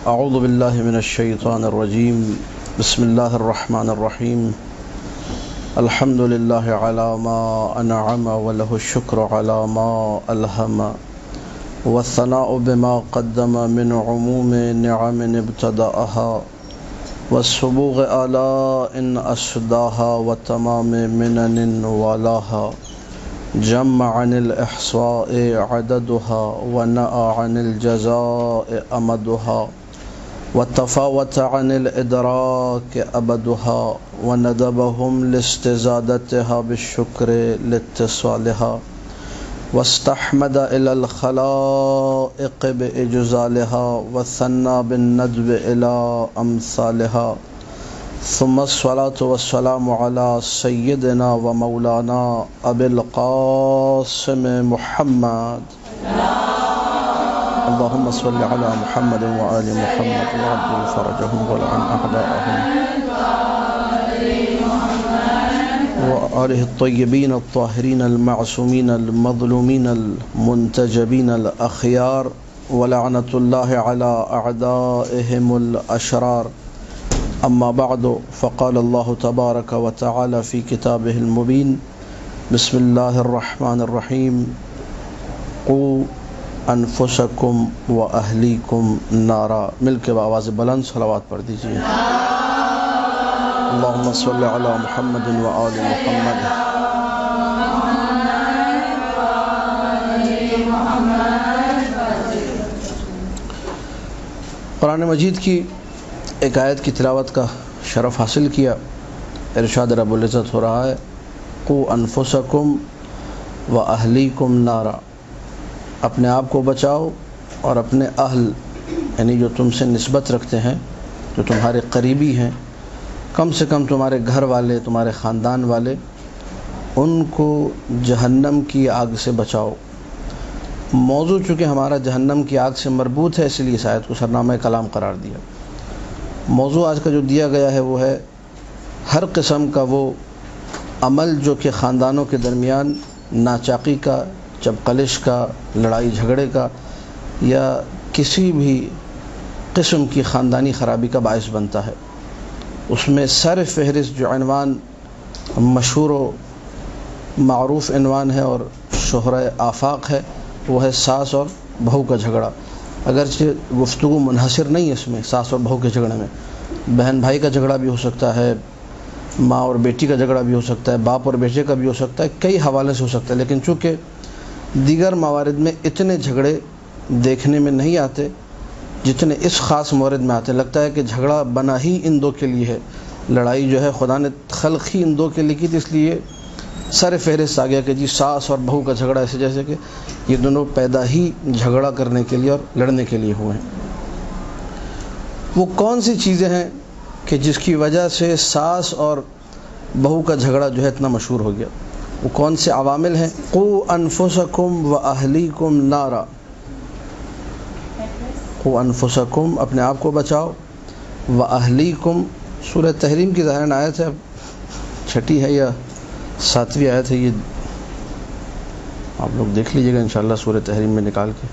اعوذ باللہ من الشیطان الرجیم بسم اللہ الرحمن الرحیم الحمد للہ علی ما انعم وله الشکر علی ما الہم والثناء بما قدم من عموم نعم ابتدأها والسبوغ آلاء اسداها وتمام منن والاها جمع عن الإحصاء عددها ونأى عن الجزاء أمدها وتفاوت عن الإدراك أبدها وندبهم لاستزادتها بالشكر لاتصالها واستحمد إلى الخلائق بإجزالها وثنى بالندب إلى أمثالها ثم الصلاة والسلام على سيدنا ومولانا أبي القاسم محمد اللهم صل على محمد وآل محمد وعجل فرجهم والعن أعداءهم وآله الطيبين الطاهرين المعصومين المظلومين المنتجبين الأخيار ولعنة الله على أعدائهم الأشرار اما بعد فقال الله تبارك وتعالى في كتابه المبين بسم الله الرحمن الرحيم قوا انفسكم واهليكم نارا مل کے بآواز بلند صلوات پڑھ دیجیے اللهم صل على محمد وآل محمد قرآن مجید کی ایک آیت کی تلاوت کا شرف حاصل کیا. ارشاد رب العزت ہو رہا ہے قوا انفسکم واہلیکم نارا، اپنے آپ کو بچاؤ اور اپنے اہل یعنی جو تم سے نسبت رکھتے ہیں، جو تمہارے قریبی ہیں، کم سے کم تمہارے گھر والے، تمہارے خاندان والے، ان کو جہنم کی آگ سے بچاؤ. موضوع چونکہ ہمارا جہنم کی آگ سے مربوط ہے، اس لیے اس آیت کو سرنامہ کلام قرار دیا. موضوع آج کا جو دیا گیا ہے وہ ہے ہر قسم کا وہ عمل جو کہ خاندانوں کے درمیان ناچاقی کا، چپقلش کا، لڑائی جھگڑے کا یا کسی بھی قسم کی خاندانی خرابی کا باعث بنتا ہے. اس میں سر فہرست جو عنوان مشہور و معروف عنوان ہے اور شہرۂ آفاق ہے وہ ہے ساس اور بہو کا جھگڑا. اگرچہ گفتگو منحصر نہیں ہے اس میں ساس اور بہو کے جھگڑے میں، بہن بھائی کا جھگڑا بھی ہو سکتا ہے، ماں اور بیٹی کا جھگڑا بھی ہو سکتا ہے، باپ اور بیٹے کا بھی ہو سکتا ہے، کئی حوالے سے ہو سکتا ہے. لیکن چونکہ دیگر موارد میں اتنے جھگڑے دیکھنے میں نہیں آتے جتنے اس خاص مورد میں آتے. لگتا ہے کہ جھگڑا بنا ہی ان دو کے لیے ہے، لڑائی جو ہے خدا نے خلق ہی ان دو کے لیے کی تھی، اس لیے سر فہرست آ گیا کہ جی ساس اور بہو کا جھگڑا، ایسے جیسے کہ یہ دونوں پیدا ہی جھگڑا کرنے کے لیے اور لڑنے کے لیے ہوئے ہیں. وہ کون سی چیزیں ہیں کہ جس کی وجہ سے ساس اور بہو کا جھگڑا جو ہے اتنا مشہور ہو گیا؟ وہ کون سے عوامل ہیں؟ قوا انفسکم واہلیکم نارا، قوا انفسکم اپنے آپ کو بچاؤ، واہلیکم سورہ تحریم کی ظاہراً آیت ہے، چھٹی ہے یا ساتویں آیت ہے، یہ آپ لوگ دیکھ لیجئے گا انشاءاللہ سورہ تحریم میں نکال کے.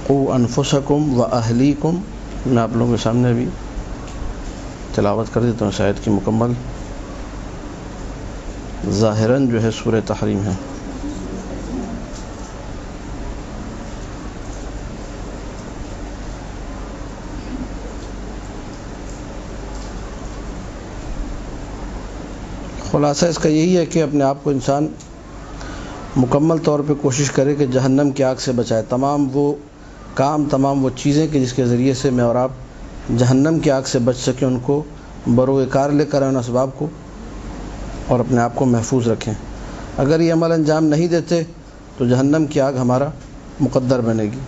قوا انفسکم واہلیکم میں آپ لوگوں کے سامنے ابھی تلاوت کر دیتا ہوں اس آیت کی مکمل. ظاہراً جو ہے سورہ تحریم ہے. خلاصہ اس کا یہی ہے کہ اپنے آپ کو انسان مکمل طور پہ کوشش کرے کہ جہنم کی آگ سے بچائے. تمام وہ کام، تمام وہ چیزیں کہ جس کے ذریعے سے میں اور آپ جہنم کی آگ سے بچ سکیں ان کو بروئے کار لے کر ان اسباب کو اور اپنے آپ کو محفوظ رکھیں. اگر یہ عمل انجام نہیں دیتے تو جہنم کی آگ ہمارا مقدر بنے گی.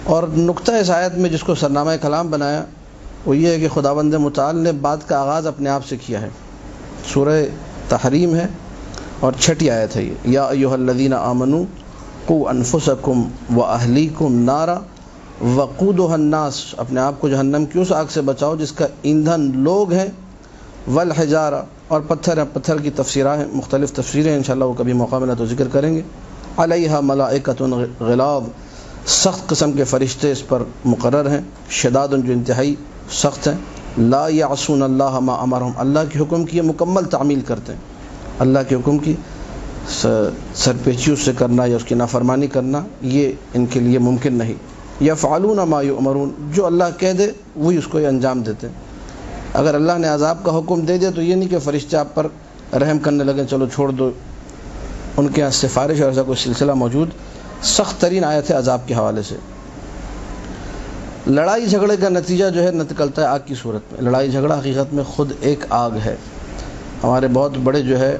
اور نقطہ اس آیت میں جس کو سرنامہ کلام بنایا وہ یہ ہے کہ خداوند متعال نے بات کا آغاز اپنے آپ سے کیا ہے. سورہ تحریم ہے اور چھٹی آیت ہے یہ، یا ایھا الذین آمنوا قوا انفسکم واہلیکم نارا وقودها الناس، اپنے آپ کو جہنم کی اس آگ سے بچاؤ جس کا ایندھن لوگ ہیں، والحجارہ اور پتھر ہیں. پتھر کی تفسیریں ہیں، مختلف تفسیریں ہیں، انشاءاللہ وہ کبھی موقع ملا تو ذکر کریں گے. علیہا ملائکۃ غلاظ، سخت قسم کے فرشتے اس پر مقرر ہیں، شداد جو انتہائی سخت ہیں، لا یعصون اللہ ما امرہم، اللہ کے حکم کی یہ مکمل تعمیل کرتے ہیں، اللہ کے حکم کی سرپیچی اس سے کرنا یا اس کی نافرمانی کرنا یہ ان کے لیے ممکن نہیں۔ یفعلون ما یؤمرون، جو اللہ کہہ دے وہی اس کو یہ انجام دیتے ہیں۔ اگر اللہ نے عذاب کا حکم دے دیا تو یہ نہیں کہ فرشتے آپ پر رحم کرنے لگے چلو چھوڑ دو، ان کے یہاں سفارش اور ایسا کوئی سلسلہ موجود۔ سخت ترین آیت ہے عذاب کے حوالے سے۔ لڑائی جھگڑے کا نتیجہ جو ہے نکلتا ہے آگ کی صورت میں۔ لڑائی جھگڑا حقیقت میں خود ایک آگ ہے۔ ہمارے بہت بڑے جو ہے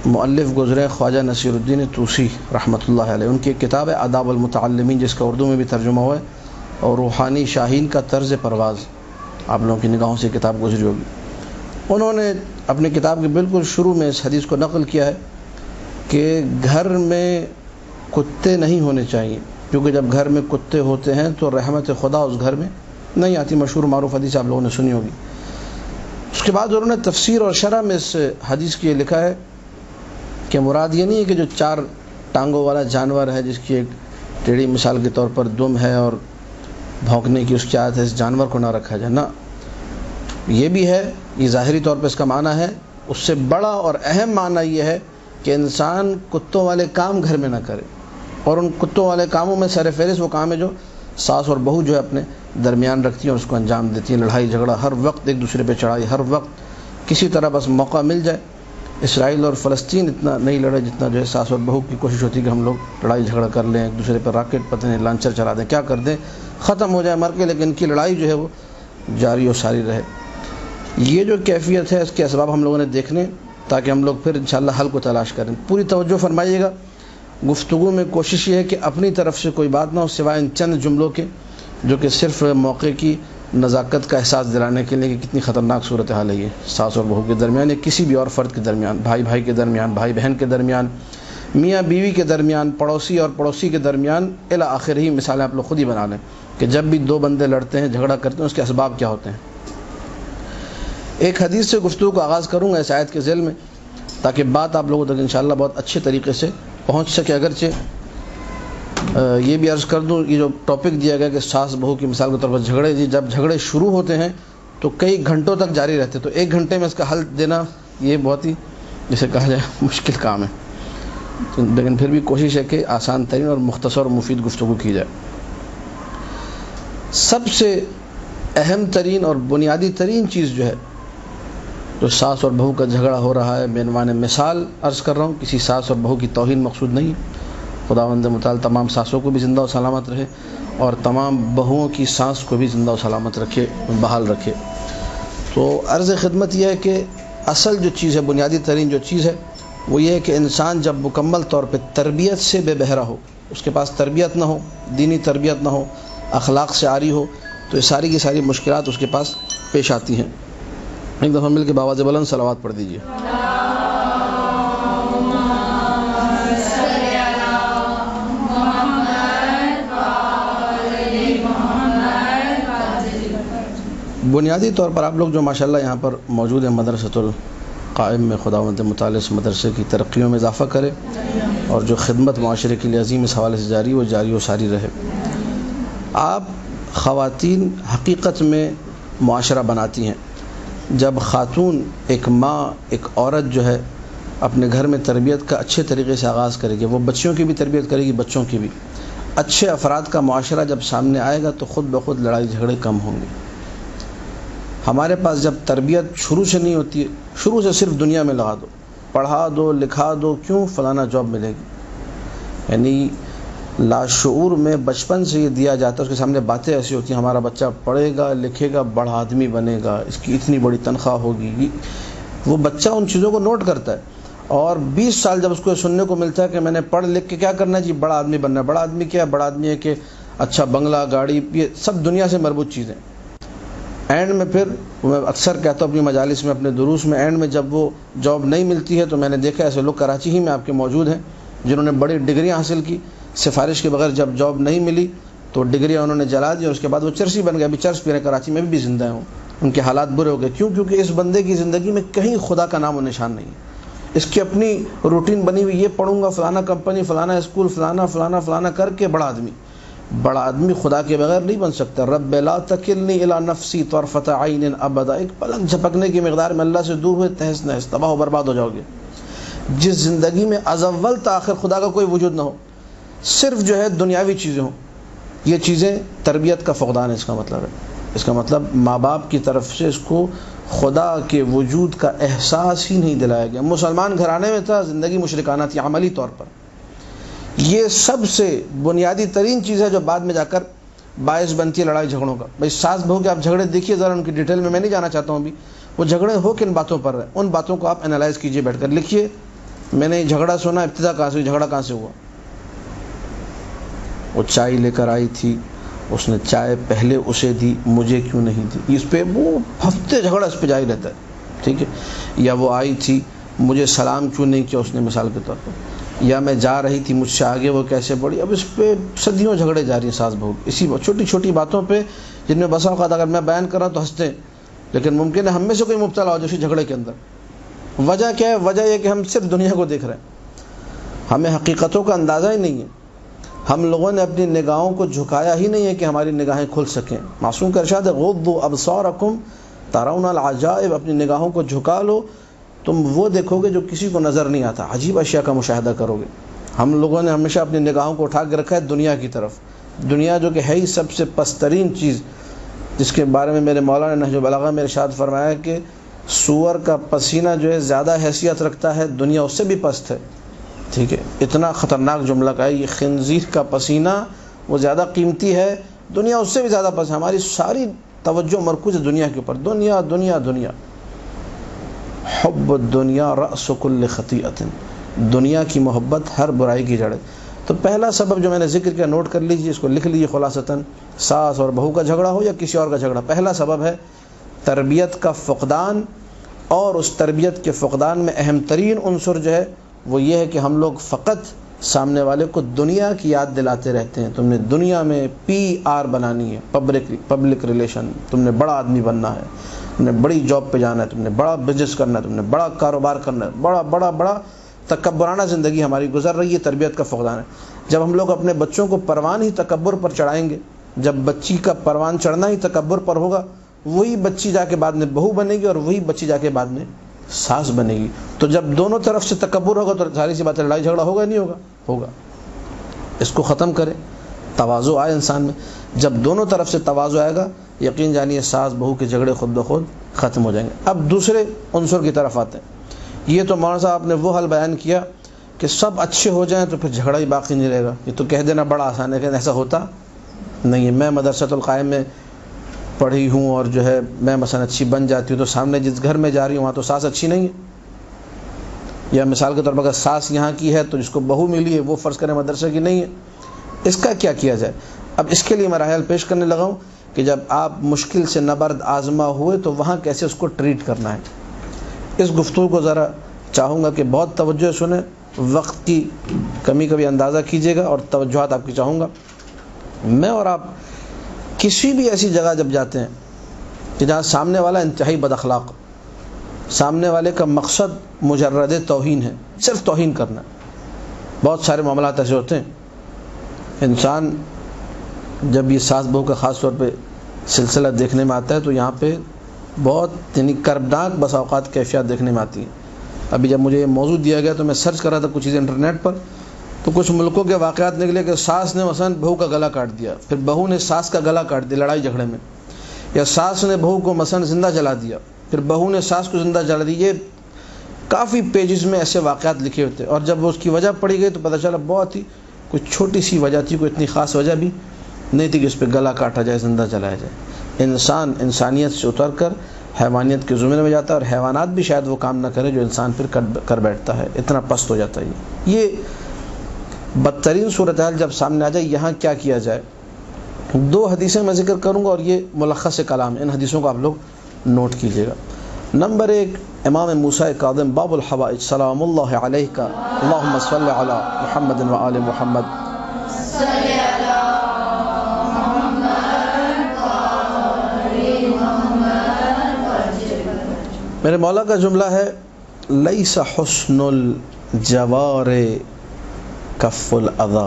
مؤلف گزرے خواجہ نصیر الدین طوسی رحمۃ اللہ علیہ، ان کی ایک کتاب ہے آداب المتعلمین جس کا اردو میں بھی ترجمہ ہوا ہے، اور روحانی شاہین کا طرز پرواز، آپ لوگوں کی نگاہوں سے کتاب گزری ہوگی۔ انہوں نے اپنی کتاب کے بالکل شروع میں اس حدیث کو نقل کیا ہے کہ گھر میں کتے نہیں ہونے چاہیے، کیونکہ جب گھر میں کتے ہوتے ہیں تو رحمت خدا اس گھر میں نہیں آتی۔ مشہور معروف حدیث آپ لوگوں نے سنی ہوگی۔ اس کے بعد انہوں نے تفسیر اور شرح میں اس حدیث کی یہ لکھا ہے کہ مراد یہ نہیں ہے کہ جو 4 ٹانگوں والا جانور ہے جس کی ایک ٹیڑھی مثال کے طور پر دم ہے اور بھونکنے کی اس کی عادت ہے، اس جانور کو نہ رکھا جائے، نہ، یہ بھی ہے، یہ ظاہری طور پہ اس کا معنی ہے۔ اس سے بڑا اور اہم معنی یہ ہے کہ انسان کتوں والے کام گھر میں نہ کرے، اور ان کتوں والے کاموں میں سر فہرست وہ کام ہے جو ساس اور بہو جو ہے اپنے درمیان رکھتی ہیں اور اس کو انجام دیتی ہیں۔ لڑائی جھگڑا ہر وقت ایک دوسرے پہ چڑھائی، ہر وقت کسی طرح بس موقع مل جائے۔ اسرائیل اور فلسطین اتنا نہیں لڑے جتنا جو ہے ساس اور بہو کی کوشش ہوتی ہے کہ ہم لوگ لڑائی جھگڑا کر لیں، ایک دوسرے پر راکٹ پتہ نہیں لانچر چلا دیں، کیا کر دیں، ختم ہو جائے مر کے، لیکن ان کی لڑائی جو ہے وہ جاری و ساری رہے۔ یہ جو کیفیت ہے اس کے اسباب ہم لوگوں نے دیکھنے تاکہ ہم لوگ پھر انشاءاللہ حل کو تلاش کریں۔ پوری توجہ فرمائیے گا، گفتگو میں کوشش یہ ہے کہ اپنی طرف سے کوئی بات نہ ہو سوائے ان چند جملوں کے جو کہ صرف موقع کی نزاکت کا احساس دلانے کے لیے کہ کتنی خطرناک صورتحال ہے یہ ساس اور بہو کے درمیان، یا کسی بھی اور فرد کے درمیان، بھائی بھائی کے درمیان، بھائی بہن کے درمیان، میاں بیوی کے درمیان، پڑوسی اور پڑوسی کے درمیان، الی آخر ہی مثالیں آپ لوگ خود ہی بنا لیں کہ جب بھی 2 بندے لڑتے ہیں جھگڑا کرتے ہیں اس کے اسباب کیا ہوتے ہیں۔ ایک حدیث سے گفتگو کا آغاز کروں گا اس آیت کے ذیل میں تاکہ بات آپ لوگوں تک انشاءاللہ بہت اچھے طریقے سے پہنچ سکے۔ اگرچہ یہ بھی عرض کر دوں، یہ جو ٹاپک دیا گیا کہ ساس بہو کی مثال کے طور پر جھگڑے، جب جھگڑے شروع ہوتے ہیں تو کئی گھنٹوں تک جاری رہتے، تو 1 گھنٹے میں اس کا حل دینا یہ بہت ہی جسے کہا جائے مشکل کام ہے، لیکن پھر بھی کوشش ہے کہ آسان ترین اور مختصر اور مفید گفتگو کی جائے۔ سب سے اہم ترین اور بنیادی ترین چیز جو ہے جو ساس اور بہو کا جھگڑا ہو رہا ہے، بعنوان مثال عرض کر رہا ہوں، کسی ساس اور بہو کی توہین مقصود نہیں، خداوند متعال تمام ساسوں کو بھی زندہ و سلامت رہے اور تمام بہوؤں کی سانس کو بھی زندہ و سلامت رکھے، بحال رکھے۔ تو عرض خدمت یہ ہے کہ اصل جو چیز ہے، بنیادی ترین جو چیز ہے وہ یہ ہے کہ انسان جب مکمل طور پہ تربیت سے بے بہرا ہو، اس کے پاس تربیت نہ ہو، دینی تربیت نہ ہو، اخلاق سے عاری ہو، تو یہ ساری کی ساری مشکلات اس کے پاس پیش آتی ہیں۔ ایک دفعہ مل کے بآواز بلند صلوات پڑھ دیجیے۔ بنیادی طور پر آپ لوگ جو ماشاءاللہ یہاں پر موجود ہیں مدرسۃ القائم میں، خداوند متعال اس مدرسے کی ترقیوں میں اضافہ کرے اور جو خدمت معاشرے کے لیے عظیم اس حوالے سے جاری وہ جاری و ساری رہے۔ آپ خواتین حقیقت میں معاشرہ بناتی ہیں۔ جب خاتون، ایک ماں، ایک عورت جو ہے اپنے گھر میں تربیت کا اچھے طریقے سے آغاز کرے گی، وہ بچیوں کی بھی تربیت کرے گی، بچوں کی بھی، اچھے افراد کا معاشرہ جب سامنے آئے گا تو خود بخود لڑائی جھگڑے کم ہوں گے۔ ہمارے پاس جب تربیت شروع سے نہیں ہوتی، شروع سے صرف دنیا میں لگا دو، پڑھا دو، لکھا دو، کیوں فلانا جاب ملے گی، یعنی لاشعور میں بچپن سے یہ دیا جاتا ہے، اس کے سامنے باتیں ایسی ہوتی ہیں، ہمارا بچہ پڑھے گا، لکھے گا، بڑا آدمی بنے گا، اس کی اتنی بڑی تنخواہ ہوگی، وہ بچہ ان چیزوں کو نوٹ کرتا ہے، اور 20 سال جب اس کو سننے کو ملتا ہے کہ میں نے پڑھ لکھ کے کیا کرنا ہے جی، بڑا آدمی بننا ہے۔ بڑا آدمی کیا ہے؟ بڑا آدمی ہے کہ اچھا بنگلہ، گاڑی، یہ سب دنیا سے مربوط چیزیں۔ اینڈ میں پھر میں اکثر کہتا ہوں اپنی مجالس میں، اپنے دروس میں، اینڈ میں جب وہ جاب نہیں ملتی ہے تو میں نے دیکھا ایسے لوگ کراچی ہی میں آپ کے موجود ہیں جنہوں نے بڑی ڈگریاں حاصل کی، سفارش کے بغیر جب جاب نہیں ملی تو ڈگریاں انہوں نے جلا دی اور اس کے بعد وہ چرسی بن گئے، ابھی چرس پی رہے، کراچی میں بھی زندہ ہوں، ان کے حالات برے ہو گئے۔ کیوں؟ کیونکہ اس بندے کی زندگی میں کہیں خدا کا نام و نشان نہیں ہے، اس کی اپنی روٹین بنی ہوئی، یہ پڑھوں گا فلانا کمپنی، فلانا اسکول، فلانا فلانا فلانا کر کے بڑا آدمی خدا کے بغیر نہیں بن سکتا۔ رب لا تکلنی الی نفسی طرفۃ عین ابدا، ایک پلک جھپکنے کی مقدار میں اللہ سے دور ہوئے تہس نہس تباہ و برباد ہو جاؤ گے۔ جس زندگی میں از اول تا آخر خدا کا کوئی وجود نہ ہو، صرف جو ہے دنیاوی چیزیں ہوں، یہ چیزیں تربیت کا فقدان ہے۔ اس کا مطلب ہے، اس کا مطلب ماں باپ کی طرف سے اس کو خدا کے وجود کا احساس ہی نہیں دلایا گیا۔ مسلمان گھرانے میں تھا، زندگی مشرکانہ تھی عملی طور پر۔ یہ سب سے بنیادی ترین چیز ہے جو بعد میں جا کر باعث بنتی ہے لڑائی جھگڑوں کا۔ بھائی ساس بہو کے آپ جھگڑے دیکھیے ذرا، ان کی ڈیٹیل میں نہیں جانا چاہتا ہوں ابھی، وہ جھگڑے ہو کن باتوں پر ہیں، ان باتوں کو آپ انالائز کیجئے بیٹھ کر، لکھیے میں نے جھگڑا سنا، ابتدا کہاں سے ہوئی، جھگڑا کہاں سے ہوا۔ وہ چائے لے کر آئی تھی، اس نے چائے پہلے اسے دی، مجھے کیوں نہیں دی، اس پہ وہ ہفتے جھگڑا اس پہ جاری رہتا ہے، ٹھیک ہے۔ یا وہ آئی تھی، مجھے سلام کیوں نہیں کیا اس نے، مثال کے طور پر، یا میں جا رہی تھی مجھ سے آگے وہ کیسے بڑھی۔ اب اس پہ صدیوں جھگڑے جاری ہیں ساس بہو، اسی چھوٹی چھوٹی باتوں پہ، جن میں بسا اوقات اگر میں بیان کر رہا ہوں تو ہنستے ہیں، لیکن ممکن ہے ہم میں سے کوئی مبتلا ہو جائے جھگڑے کے اندر۔ وجہ کیا ہے؟ وجہ یہ کہ ہم صرف دنیا کو دیکھ رہے ہیں، ہمیں حقیقتوں کا اندازہ ہی نہیں ہے۔ ہم لوگوں نے اپنی نگاہوں کو جھکایا ہی نہیں ہے کہ ہماری نگاہیں کھل سکیں۔ معصوم کا ارشاد ہے غضوا ابصارکم ترون العجائب، اپنی نگاہوں کو جھکا لو، تم وہ دیکھو گے جو کسی کو نظر نہیں آتا، عجیب اشیاء کا مشاہدہ کرو گے۔ ہم لوگوں نے ہمیشہ اپنی نگاہوں کو اٹھا کے رکھا ہے دنیا کی طرف، دنیا جو کہ ہے ہی سب سے پسترین چیز، جس کے بارے میں میرے مولانا نہج البلاغہ میں ارشاد فرمایا کہ سور کا پسینہ جو ہے زیادہ حیثیت رکھتا ہے، دنیا اس سے بھی پست ہے، ٹھیک ہے۔ اتنا خطرناک جملہ کا ہے یہ، خنزیر کا پسینہ وہ زیادہ قیمتی ہے، دنیا اس سے بھی زیادہ پست ہے۔ ہماری ساری توجہ مرکوز ہے دنیا کے اوپر، دنیا دنیا دنیا۔ حب الدنیا رأس کل خطیئۃ، دنیا کی محبت ہر برائی کی جڑ ہے۔ تو پہلا سبب جو میں نے ذکر کیا، نوٹ کر لیجیے، اس کو لکھ لیجیے خلاصتاً، ساس اور بہو کا جھگڑا ہو یا کسی اور کا جھگڑا، پہلا سبب ہے تربیت کا فقدان، اور اس تربیت کے فقدان میں اہم ترین عنصر جو ہے وہ یہ ہے کہ ہم لوگ فقط سامنے والے کو دنیا کی یاد دلاتے رہتے ہیں۔ تم نے دنیا میں PR بنانی ہے، پبلک ریلیشن، تم نے بڑا آدمی بننا ہے، تم نے بڑی جاب پہ جانا ہے، تم نے بڑا بزنس کرنا ہے، تم نے بڑا کاروبار کرنا ہے، بڑا بڑا بڑا تکبرانہ زندگی ہماری گزر رہی ہے، تربیت کا فقدان ہے۔ جب ہم لوگ اپنے بچوں کو پروان ہی تکبر پر چڑھائیں گے، جب بچی کا پروان چڑھنا ہی تکبر پر ہوگا، وہی بچی جا کے بعد میں بہو بنے گی اور وہی بچی جا کے بعد میں ساس بنے گی۔ تو جب دونوں طرف سے تکبر ہوگا تو ظاہر سی بات ہے لڑائی جھگڑا ہوگا نہیں ہوگا؟ ہوگا۔ اس کو ختم کریں، تواضع آئے انسان میں۔ جب دونوں طرف سے تواضع آئے گا، یقین جانیے ساس بہو کے جھگڑے خود بخود ختم ہو جائیں گے۔ اب دوسرے عنصر کی طرف آتے ہیں۔ یہ تو مولانا صاحب نے وہ حل بیان کیا کہ سب اچھے ہو جائیں تو پھر جھگڑا ہی باقی نہیں رہے گا۔ یہ تو کہہ دینا بڑا آسان ہے، کہ ایسا ہوتا نہیں ہے۔ میں مدرسۃ القائم میں پڑھی ہوں اور جو ہے میں مثلا اچھی بن جاتی ہوں، تو سامنے جس گھر میں جا رہی ہوں وہاں تو ساس اچھی نہیں ہے، یا مثال کے طور پر اگر ساس یہاں کی ہے تو جس کو بہو ملی ہے وہ فرض کریں مدرسے کی نہیں ہے۔ اس کا کیا کیا جائے؟ اب اس کے لیے مراحل پیش کرنے لگا ہوں کہ جب آپ مشکل سے نبرد آزما ہوئے تو وہاں کیسے اس کو ٹریٹ کرنا ہے۔ اس گفتگو کو ذرا چاہوں گا کہ بہت توجہ سنیں، وقت کی کمی کا بھی اندازہ کیجیے گا اور توجہات آپ کی چاہوں گا۔ میں اور آپ کسی بھی ایسی جگہ جب جاتے ہیں کہ جہاں سامنے والا انتہائی بد اخلاق، سامنے والے کا مقصد مجرد توہین ہے، صرف توہین کرنا ہے، بہت سارے معاملات ایسے ہوتے ہیں۔ انسان جب یہ ساس بہو کا خاص طور پہ سلسلہ دیکھنے میں آتا ہے تو یہاں پہ بہت کربناک بس اوقات کیفیات دیکھنے میں آتی ہیں۔ ابھی جب مجھے یہ موضوع دیا گیا تو میں سرچ کر رہا تھا کچھ چیزیں انٹرنیٹ پر، تو کچھ ملکوں کے واقعات نکلے کہ ساس نے مثلا بہو کا گلا کاٹ دیا، پھر بہو نے ساس کا گلا کاٹ دیا لڑائی جھگڑے میں، یا ساس نے بہو کو مثلا زندہ جلا دیا، پھر بہو نے ساس کو زندہ جلا دی۔ یہ کافی پیجز میں ایسے واقعات لکھے ہوتے ہیں، اور جب وہ اس کی وجہ پڑھی گئی تو پتہ چلا بہت ہی کوئی چھوٹی سی وجہ تھی، کوئی اتنی خاص وجہ بھی نہیں تھی کہ اس پہ گلا کاٹا جائے، زندہ جلایا جائے۔ انسان انسانیت سے اتر کر حیوانیت کے زمرے میں جاتا ہے، اور حیوانات بھی شاید وہ کام نہ کرے جو انسان پھر کر بیٹھتا ہے، اتنا پست ہو جاتا ہے۔ یہ بدترین صورتحال جب سامنے آ جائے، یہاں کیا کیا جائے؟ دو حدیثیں میں ذکر کروں گا اور یہ ملخص کلام ہے، ان حدیثوں کو آپ لوگ نوٹ کیجیے گا۔ نمبر 1، امام موسیٰ کاظم باب الحوائج، سلام اللہ علیک اللہم صلی علی محمد و آل محمد۔ میرے مولا کا جملہ ہے لیس حسن الجوار کف الاذی،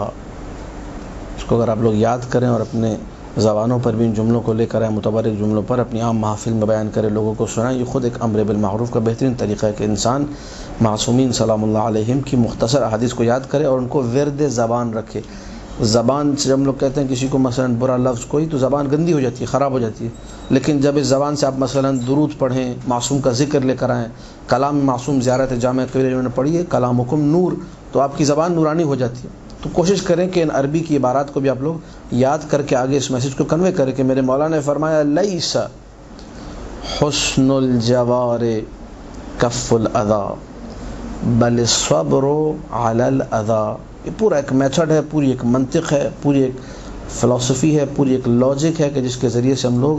اس کو اگر آپ لوگ یاد کریں اور اپنے زبانوں پر بھی ان جملوں کو لے کر آئیں، متبرک جملوں پر اپنی عام محافل میں بیان کریں، لوگوں کو سنائیں، یہ خود ایک امر بالمعروف کا بہترین طریقہ ہے کہ انسان معصومین سلام اللہ علیہم کی مختصر احادیث کو یاد کرے اور ان کو ورد زبان رکھے۔ زبان سے ہم لوگ کہتے ہیں کسی کو مثلا برا لفظ کوئی تو زبان گندی ہو جاتی ہے، خراب ہو جاتی ہے، لیکن جب اس زبان سے آپ مثلا درود پڑھیں، معصوم کا ذکر لے کر آئیں، کلام معصوم زیارت جامع کبیرہ جنہوں نے پڑھی ہے، کلامکم نور، تو آپ کی زبان نورانی ہو جاتی ہے۔ تو کوشش کریں کہ ان عربی کی عبارات کو بھی آپ لوگ یاد کر کے آگے اس میسج کو کنوے کریں کہ میرے مولا نے فرمایا لیس حسن الجوار کف الاذی بل الصبر علی الاذی۔ یہ پورا ایک میتھڈ ہے، پوری ایک منطق ہے، پوری ایک فلسفی ہے، پوری ایک لاجک ہے کہ جس کے ذریعے سے ہم لوگ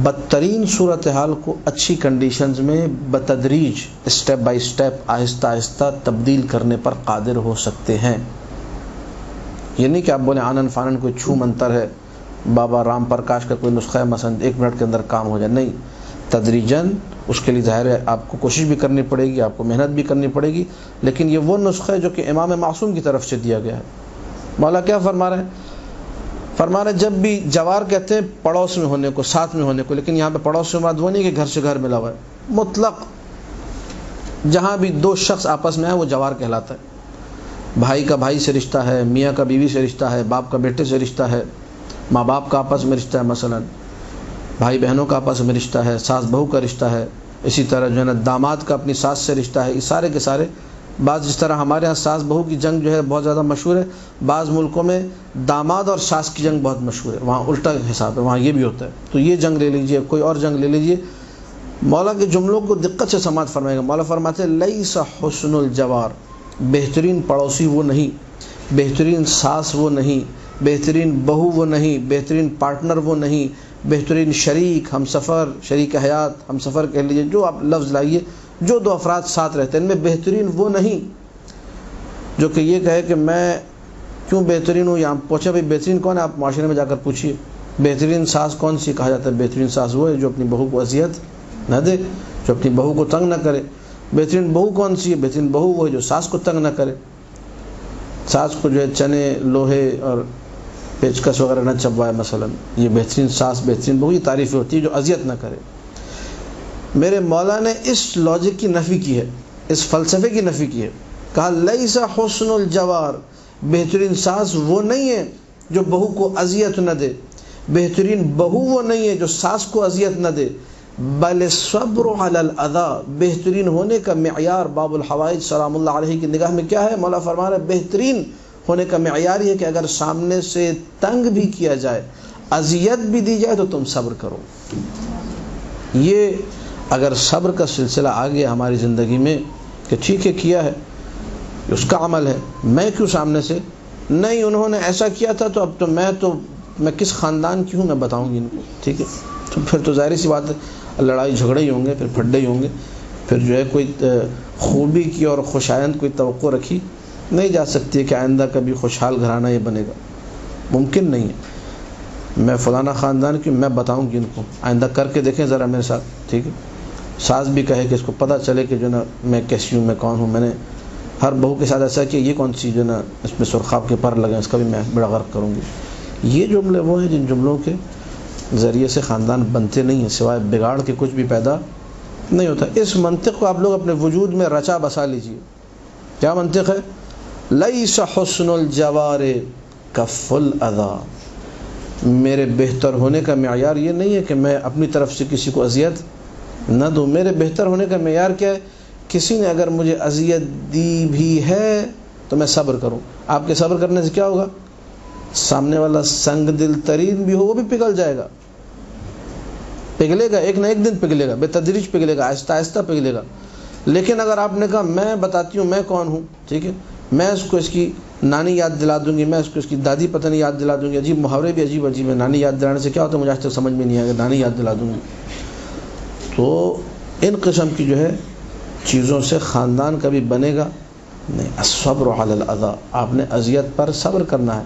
بدترین صورتحال کو اچھی کنڈیشنز میں بتدریج اسٹیپ بائی اسٹیپ آہستہ آہستہ تبدیل کرنے پر قادر ہو سکتے ہیں۔ یہ نہیں کہ آپ بولیں آنن فانن کوئی چھو منتر ہے، بابا رام پرکاش کا کوئی نسخہ ہے مثلا 1 منٹ کے اندر کام ہو جائے، نہیں، تدریجاً اس کے لیے ظاہر ہے آپ کو کوشش بھی کرنی پڑے گی، آپ کو محنت بھی کرنی پڑے گی، لیکن یہ وہ نسخہ ہے جو کہ امام معصوم کی طرف سے دیا گیا ہے۔ مولا کیا فرما رہے ہیں؟ فرما رہے جب بھی جوار کہتے ہیں پڑوس میں ہونے کو، ساتھ میں ہونے کو، لیکن یہاں پہ پڑوس سے مراد وہ نہیں کہ گھر سے گھر ملا ہوا ہے، مطلق جہاں بھی 2 شخص آپس میں ہیں وہ جوار کہلاتا ہے۔ بھائی کا بھائی سے رشتہ ہے، میاں کا بیوی سے رشتہ ہے، باپ کا بیٹے سے رشتہ ہے، ماں باپ کا آپس میں رشتہ ہے، مثلا بھائی بہنوں کا آپس میں رشتہ ہے، ساس بہو کا رشتہ ہے، اسی طرح جو ہے نا داماد کا اپنی ساس سے رشتہ ہے، یہ سارے کے سارے۔ بعض جس طرح ہمارے ہاں ساس بہو کی جنگ جو ہے بہت زیادہ مشہور ہے، بعض ملکوں میں داماد اور ساس کی جنگ بہت مشہور ہے، وہاں الٹا حساب ہے، وہاں یہ بھی ہوتا ہے۔ تو یہ جنگ لے لیجئے، کوئی اور جنگ لے لیجئے، مولا کے جملوں کو دقت سے سماعت فرمائے گا۔ مولا فرماتے ہیں لیس حسن الجوار، بہترین پڑوسی وہ نہیں، بہترین ساس وہ نہیں، بہترین بہو وہ نہیں، بہترین پارٹنر وہ نہیں، بہترین شریک، ہم سفر، شریک حیات، ہم سفر کہہ لیجئے، جو آپ لفظ لائیے، جو 2 افراد ساتھ رہتے ہیں ان میں بہترین وہ نہیں جو کہ یہ کہے کہ میں کیوں بہترین ہوں، یہاں پوچھے بھائی بہترین کون ہے، آپ معاشرے میں جا کر پوچھیے بہترین ساس کون سی کہا جاتا ہے۔ بہترین ساس وہ ہے جو اپنی بہو کو اذیت نہ دے، جو اپنی بہو کو تنگ نہ کرے۔ بہترین بہو کون سی ہے؟ بہترین بہو وہ ہے جو ساس کو تنگ نہ کرے، ساس کو جو ہے چنے لوہے اور پیچکس وغیرہ نہ چبوائے مثلا، یہ بہترین ساس بہترین بہو، یہ تعریفیں ہوتی ہے جو اذیت نہ کرے۔ میرے مولا نے اس لاجک کی نفی کی ہے، اس فلسفے کی نفی کی ہے، کہا لیس حسن الجوار، بہترین ساس وہ نہیں ہے جو بہو کو اذیت نہ دے، بہترین بہو وہ نہیں ہے جو ساس کو اذیت نہ دے، بل الصبر علی الاذی، بہترین ہونے کا معیار باب الحوائج سلام اللہ علیہ کی نگاہ میں کیا ہے؟ مولا فرما رہا ہے بہترین ہونے کا معیار یہ کہ اگر سامنے سے تنگ بھی کیا جائے، اذیت بھی دی جائے تو تم صبر کرو۔ یہ اگر صبر کا سلسلہ آ گیا ہماری زندگی میں کہ ٹھیک ہے کیا ہے، اس کا عمل ہے، میں کیوں سامنے سے نہیں، انہوں نے ایسا کیا تھا تو اب تو میں کس خاندان کی ہوں میں بتاؤں گی ان کو، ٹھیک ہے، تو پھر تو ظاہر سی بات ہے لڑائی جھگڑے ہی ہوں گے، پھر پھڈے ہی ہوں گے، پھر جو ہے کوئی خوبی کی اور خوشایند کوئی توقع رکھی نہیں جا سکتی ہے کہ آئندہ کبھی خوشحال گھرانہ یہ بنے گا، ممکن نہیں ہے۔ میں فلانا خاندان کی میں بتاؤں گی ان کو، آئندہ کر کے دیکھیں ذرا میرے ساتھ، ٹھیک ہے۔ ساس بھی کہے کہ اس کو پتہ چلے کہ جو نا میں کیسی ہوں، میں کون ہوں، میں نے ہر بہو کے ساتھ ایسا کہ یہ کون سی جو نا اس میں سرخاب کے پر لگے، اس کا بھی میں بڑا غرق کروں گی۔ یہ جملے وہ ہیں جن جملوں کے ذریعے سے خاندان بنتے نہیں ہیں، سوائے بگاڑ کے کچھ بھی پیدا نہیں ہوتا۔ اس منطق کو آپ لوگ اپنے وجود میں رچا بسا لیجئے۔ کیا منطق ہے؟ لیس حسن الجوار کف الاذی، میرے بہتر ہونے کا معیار یہ نہیں ہے کہ میں اپنی طرف سے کسی کو اذیت نہ دوں، میرے بہتر ہونے کا معیار کیا ہے؟ کسی نے اگر مجھے اذیت دی بھی ہے تو میں صبر کروں۔ آپ کے صبر کرنے سے کیا ہوگا؟ سامنے والا سنگ دل ترین بھی ہو وہ بھی پگھل جائے گا، پگھلے گا، ایک نہ ایک دن پگھلے گا، بے تدریج پگھلے گا، آہستہ آہستہ پگھلے گا۔ لیکن اگر آپ نے کہا میں بتاتی ہوں میں کون ہوں، ٹھیک ہے، میں اس کو اس کی نانی یاد دلا دوں گی، میں اس کو اس کی دادی پتہ نہیں یاد دلا دوں گی، عجیب محاورے بھی عجیب عجیب ہے، نانی یاد دلانے سے کیا ہوتا ہے مجھے آج تک سمجھ میں نہیں آیا، نانی یاد دلا دوں گی۔ تو ان قسم کی جو ہے چیزوں سے خاندان کبھی بنے گا نہیں۔ الصبر علی الاذی، آپ نے اذیت پر صبر کرنا ہے۔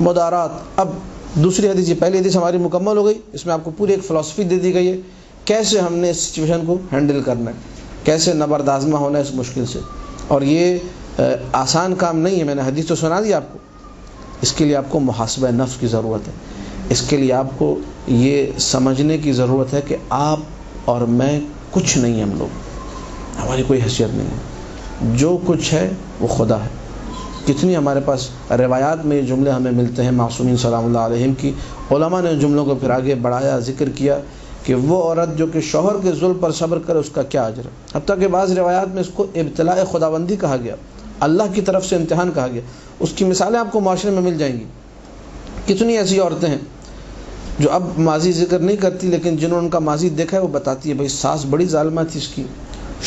مدارات، اب دوسری حدیث، پہلی حدیث ہماری مکمل ہو گئی، اس میں آپ کو پوری ایک فلسفی دے دی گئی ہے کیسے ہم نے اس سچویشن کو ہینڈل کرنا ہے۔ کیسے نبردآزمہ ہونا ہے اس مشکل سے. اور یہ آسان کام نہیں ہے. میں نے حدیث تو سنا دی آپ کو. اس کے لیے آپ کو محاسبہ نفس کی ضرورت ہے. اس کے لیے آپ کو یہ سمجھنے کی ضرورت ہے کہ آپ اور میں کچھ نہیں. ہم لوگ, ہماری کوئی حیثیت نہیں ہے. جو کچھ ہے وہ خدا ہے. کتنی ہمارے پاس روایات میں یہ جملے ہمیں ملتے ہیں معصومین سلام اللہ علیہم کی. علماء نے ان جملوں کو پھر آگے بڑھایا, ذکر کیا کہ وہ عورت جو کہ شوہر کے ظلم پر صبر کرے اس کا کیا اجر ہے. حتیٰ کہ بعض روایات میں اس کو ابتلاء خداوندی کہا گیا, اللہ کی طرف سے امتحان کہا گیا. اس کی مثالیں آپ کو معاشرے میں مل جائیں گی. کتنی ایسی عورتیں ہیں جو اب ماضی ذکر نہیں کرتی, لیکن جنہوں نے ان کا ماضی دیکھا ہے وہ بتاتی ہے بھائی ساس بڑی ظالمہ تھی اس کی,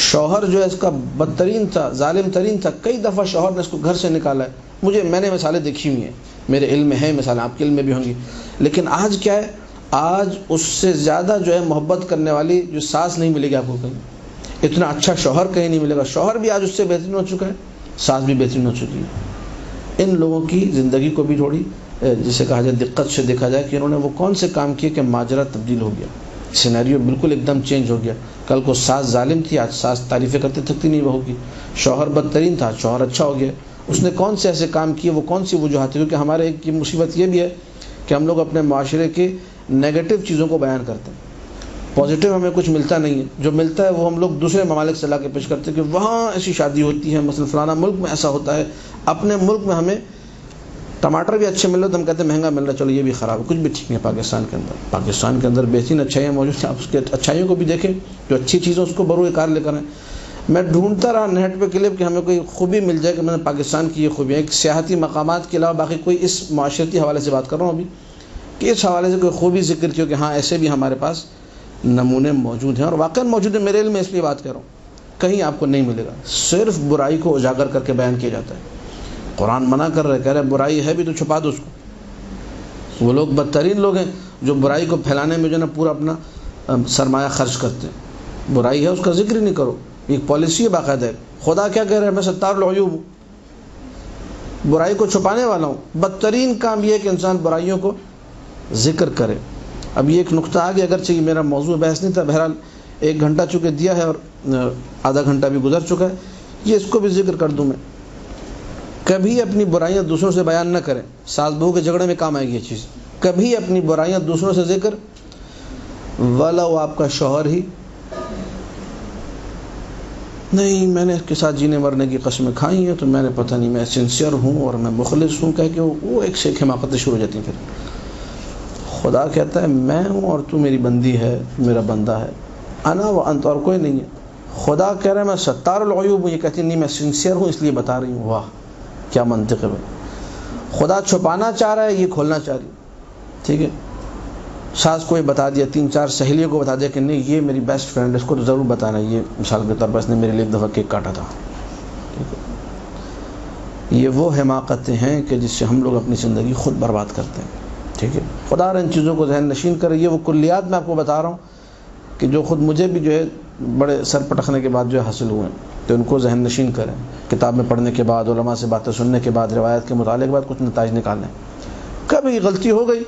شوہر جو ہے اس کا بدترین تھا, ظالم ترین تھا, کئی دفعہ شوہر نے اس کو گھر سے نکالا ہے. میں نے مثالیں دیکھی ہوئی ہیں, میرے علم میں ہیں مثالیں, آپ کے علم میں بھی ہوں گی. لیکن آج کیا ہے, آج اس سے زیادہ جو ہے محبت کرنے والی جو ساس نہیں ملے گی آپ کو کہیں. اتنا اچھا شوہر کہیں نہیں ملے گا. شوہر بھی آج اس سے بہترین ہو چکا ہے, ساس بھی بہترین ہو چکی ہے. ان لوگوں کی زندگی کو بھی تھوڑی جسے کہا جائے دقت سے دیکھا جائے کہ انہوں نے وہ کون سے کام کیے کہ ماجرا تبدیل ہو گیا, سینیریو بالکل ایک دم چینج ہو گیا. کل کو ساس ظالم تھی, آج ساس تعریفیں کرتے تھکتی نہیں بہو کی. شوہر بدترین تھا, شوہر اچھا ہو گیا. اس نے کون سے ایسے کام کیے, وہ کون سی وجوہات. کیونکہ ہمارے ایک مصیبت یہ بھی ہے کہ ہم لوگ اپنے معاشرے کے نیگیٹو چیزوں کو بیان کرتے ہیں, پازیٹیو ہمیں کچھ ملتا نہیں ہے. جو ملتا ہے وہ ہم لوگ دوسرے ممالک سے لا کے پیش کرتے ہیں کہ وہاں ایسی شادی ہوتی ہے, مثلا فلانا ملک میں ایسا ہوتا ہے. اپنے ملک میں ہمیں ٹماٹر بھی اچھے مل رہے تو ہم کہتے ہیں مہنگا مل رہا ہے, چلو یہ بھی خراب ہے. کچھ بھی ٹھیک نہیں ہے پاکستان کے اندر بہترین اچھائیاں موجود ہیں. آپ اس کے اچھائیوں کو بھی دیکھیں, جو اچھی چیزیں اس کو بروئے کار لے کر آئیں. میں ڈھونڈتا رہا نیٹ پہ کلپ کہ ہمیں کوئی خوبی مل جائے کہ میں نے پاکستان کی یہ خوبیاں, ایک سیاحتی مقامات کے علاوہ باقی کوئی, اس معاشرتی حوالے سے بات کر رہا ہوں ابھی, کہ اس حوالے سے کوئی خوبی ذکر کی کہ ہاں ایسے بھی ہمارے پاس نمونے موجود ہیں. اور واقعا موجود ہیں, میرے علم میں اس لیے بات کر رہا ہوں. کہیں آپ کو نہیں ملے گا. صرف برائی کو اجاگر کر کے بیان کیا جاتا ہے. قرآن منع کر رہے, کہہ رہے برائی ہے بھی تو چھپا دو اس کو. وہ لوگ بدترین لوگ ہیں جو برائی کو پھیلانے میں جو ہے نا پورا اپنا سرمایہ خرچ کرتے ہیں. برائی ہے اس کا ذکر ہی نہیں کرو. ایک پالیسی ہے باقاعدہ. خدا کیا کہہ رہے ہیں, میں ستار العیوب ہوں, برائی کو چھپانے والا ہوں. بدترین کام یہ ہے کہ انسان برائیوں کو ذکر کرے. اب یہ ایک نقطہ آ گیا, اگرچہ یہ میرا موضوع بحث نہیں تھا, بہرحال 1 گھنٹہ چونکہ دیا ہے اور آدھا گھنٹہ بھی گزر چکا ہے, یہ اس کو بھی ذکر کر دوں میں. کبھی اپنی برائیاں دوسروں سے بیان نہ کریں. ساس بہو کے جھگڑے میں کام آئے گی یہ چیز. کبھی اپنی برائیاں دوسروں سے ذکر, ولو آپ کا شوہر ہی. نہیں میں نے اس کے ساتھ جینے مرنے کی قسمیں کھائی ہیں, تو میں نے پتہ نہیں میں سنسیئر ہوں اور میں مخلص ہوں, کہہ کے وہ ایک سے ایک حماقتیں شروع ہو جاتی ہیں. پھر خدا کہتا ہے میں ہوں اور تو میری بندی ہے, میرا بندہ ہے, انا و انت, اور کوئی نہیں ہے. خدا کہہ رہا ہے میں ستار العیوب ہوں, یہ کہتی نہیں میں سنسیئر ہوں اس لیے بتا رہی ہوں. واہ کیا منطق ہے بھائی. خدا چھپانا چاہ رہا ہے, یہ کھولنا چاہ رہی. ٹھیک ہے, ساس کو یہ بتا دیا, 3-4 سہیلیوں کو بتا دیا کہ نہیں یہ میری بیسٹ فرینڈ, اس کو تو ضرور بتانا. یہ مثال کے طور پر اس نے میرے لیے 1 دفعہ کیک کاٹا تھا. ٹھیک ہے, یہ وہ حماقتیں ہیں کہ جس سے ہم لوگ اپنی زندگی خود برباد کرتے ہیں. ٹھیک ہے, خدا ان چیزوں کو ذہن نشین کرے. یہ وہ کلیات میں آپ کو بتا رہا ہوں کہ جو خود مجھے بھی جو ہے بڑے سر پٹکنے کے بعد جو ہے حاصل ہوئے ہیں, تو ان کو ذہن نشین کریں. کتاب میں پڑھنے کے بعد, علماء سے باتیں سننے کے بعد, روایت کے مطالعے کے بعد کچھ نتائج نکالیں. کبھی غلطی ہو گئی,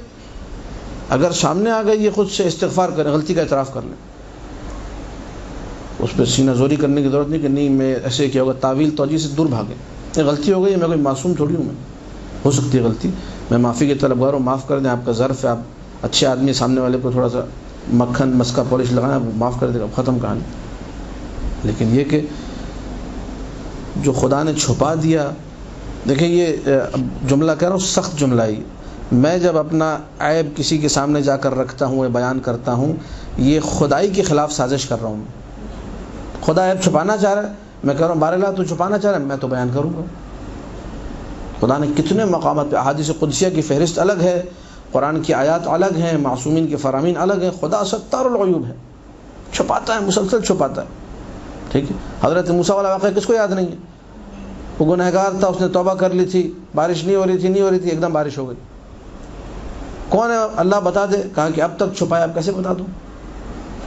اگر سامنے آ گئی, یہ خود سے استغفار کریں, غلطی کا اعتراف کر لیں. اس پہ سینہ زوری کرنے کی ضرورت نہیں کہ نہیں میں ایسے کیا ہوگا, تعویل توجیہ سے دور بھاگیں. یہ غلطی ہو گئی, میں کوئی معصوم تھوڑی ہوں, میں ہو سکتی ہے غلطی, میں معافی کے طلبگار ہوں, معاف کر دیں. آپ کا ظرف ہے, آپ اچھے آدمی, سامنے والے کو تھوڑا سا مکھن مسکا پالش لگانا, معاف کر دے گا, ختم کہانی. لیکن یہ کہ جو خدا نے چھپا دیا, دیکھیں یہ جملہ کہہ رہا ہوں سخت جملہ ہی. میں جب اپنا عیب کسی کے سامنے جا کر رکھتا ہوں, بیان کرتا ہوں, یہ خدائی کے خلاف سازش کر رہا ہوں. خدا عیب چھپانا چاہ رہا ہے, میں کہہ رہا ہوں بار اللہ تو چھپانا چاہ رہا ہے, میں تو بیان کروں گا. خدا نے کتنے مقامات پہ, احادیث قدسیہ کی فہرست الگ ہے, قرآن کی آیات الگ ہیں, معصومین کے فرامین الگ ہیں. خدا ستار العیوب ہے, چھپاتا ہے, مسلسل چھپاتا ہے. ٹھیک ہے, حضرت موسیٰ والا واقعہ کس کو یاد نہیں ہے؟ وہ گنہگار تھا, اس نے توبہ کر لی تھی, بارش نہیں ہو رہی تھی, ایک دم بارش ہو گئی. کون ہے اللہ بتا دے, کہا کہ اب تک چھپایا, اب کیسے بتا دوں.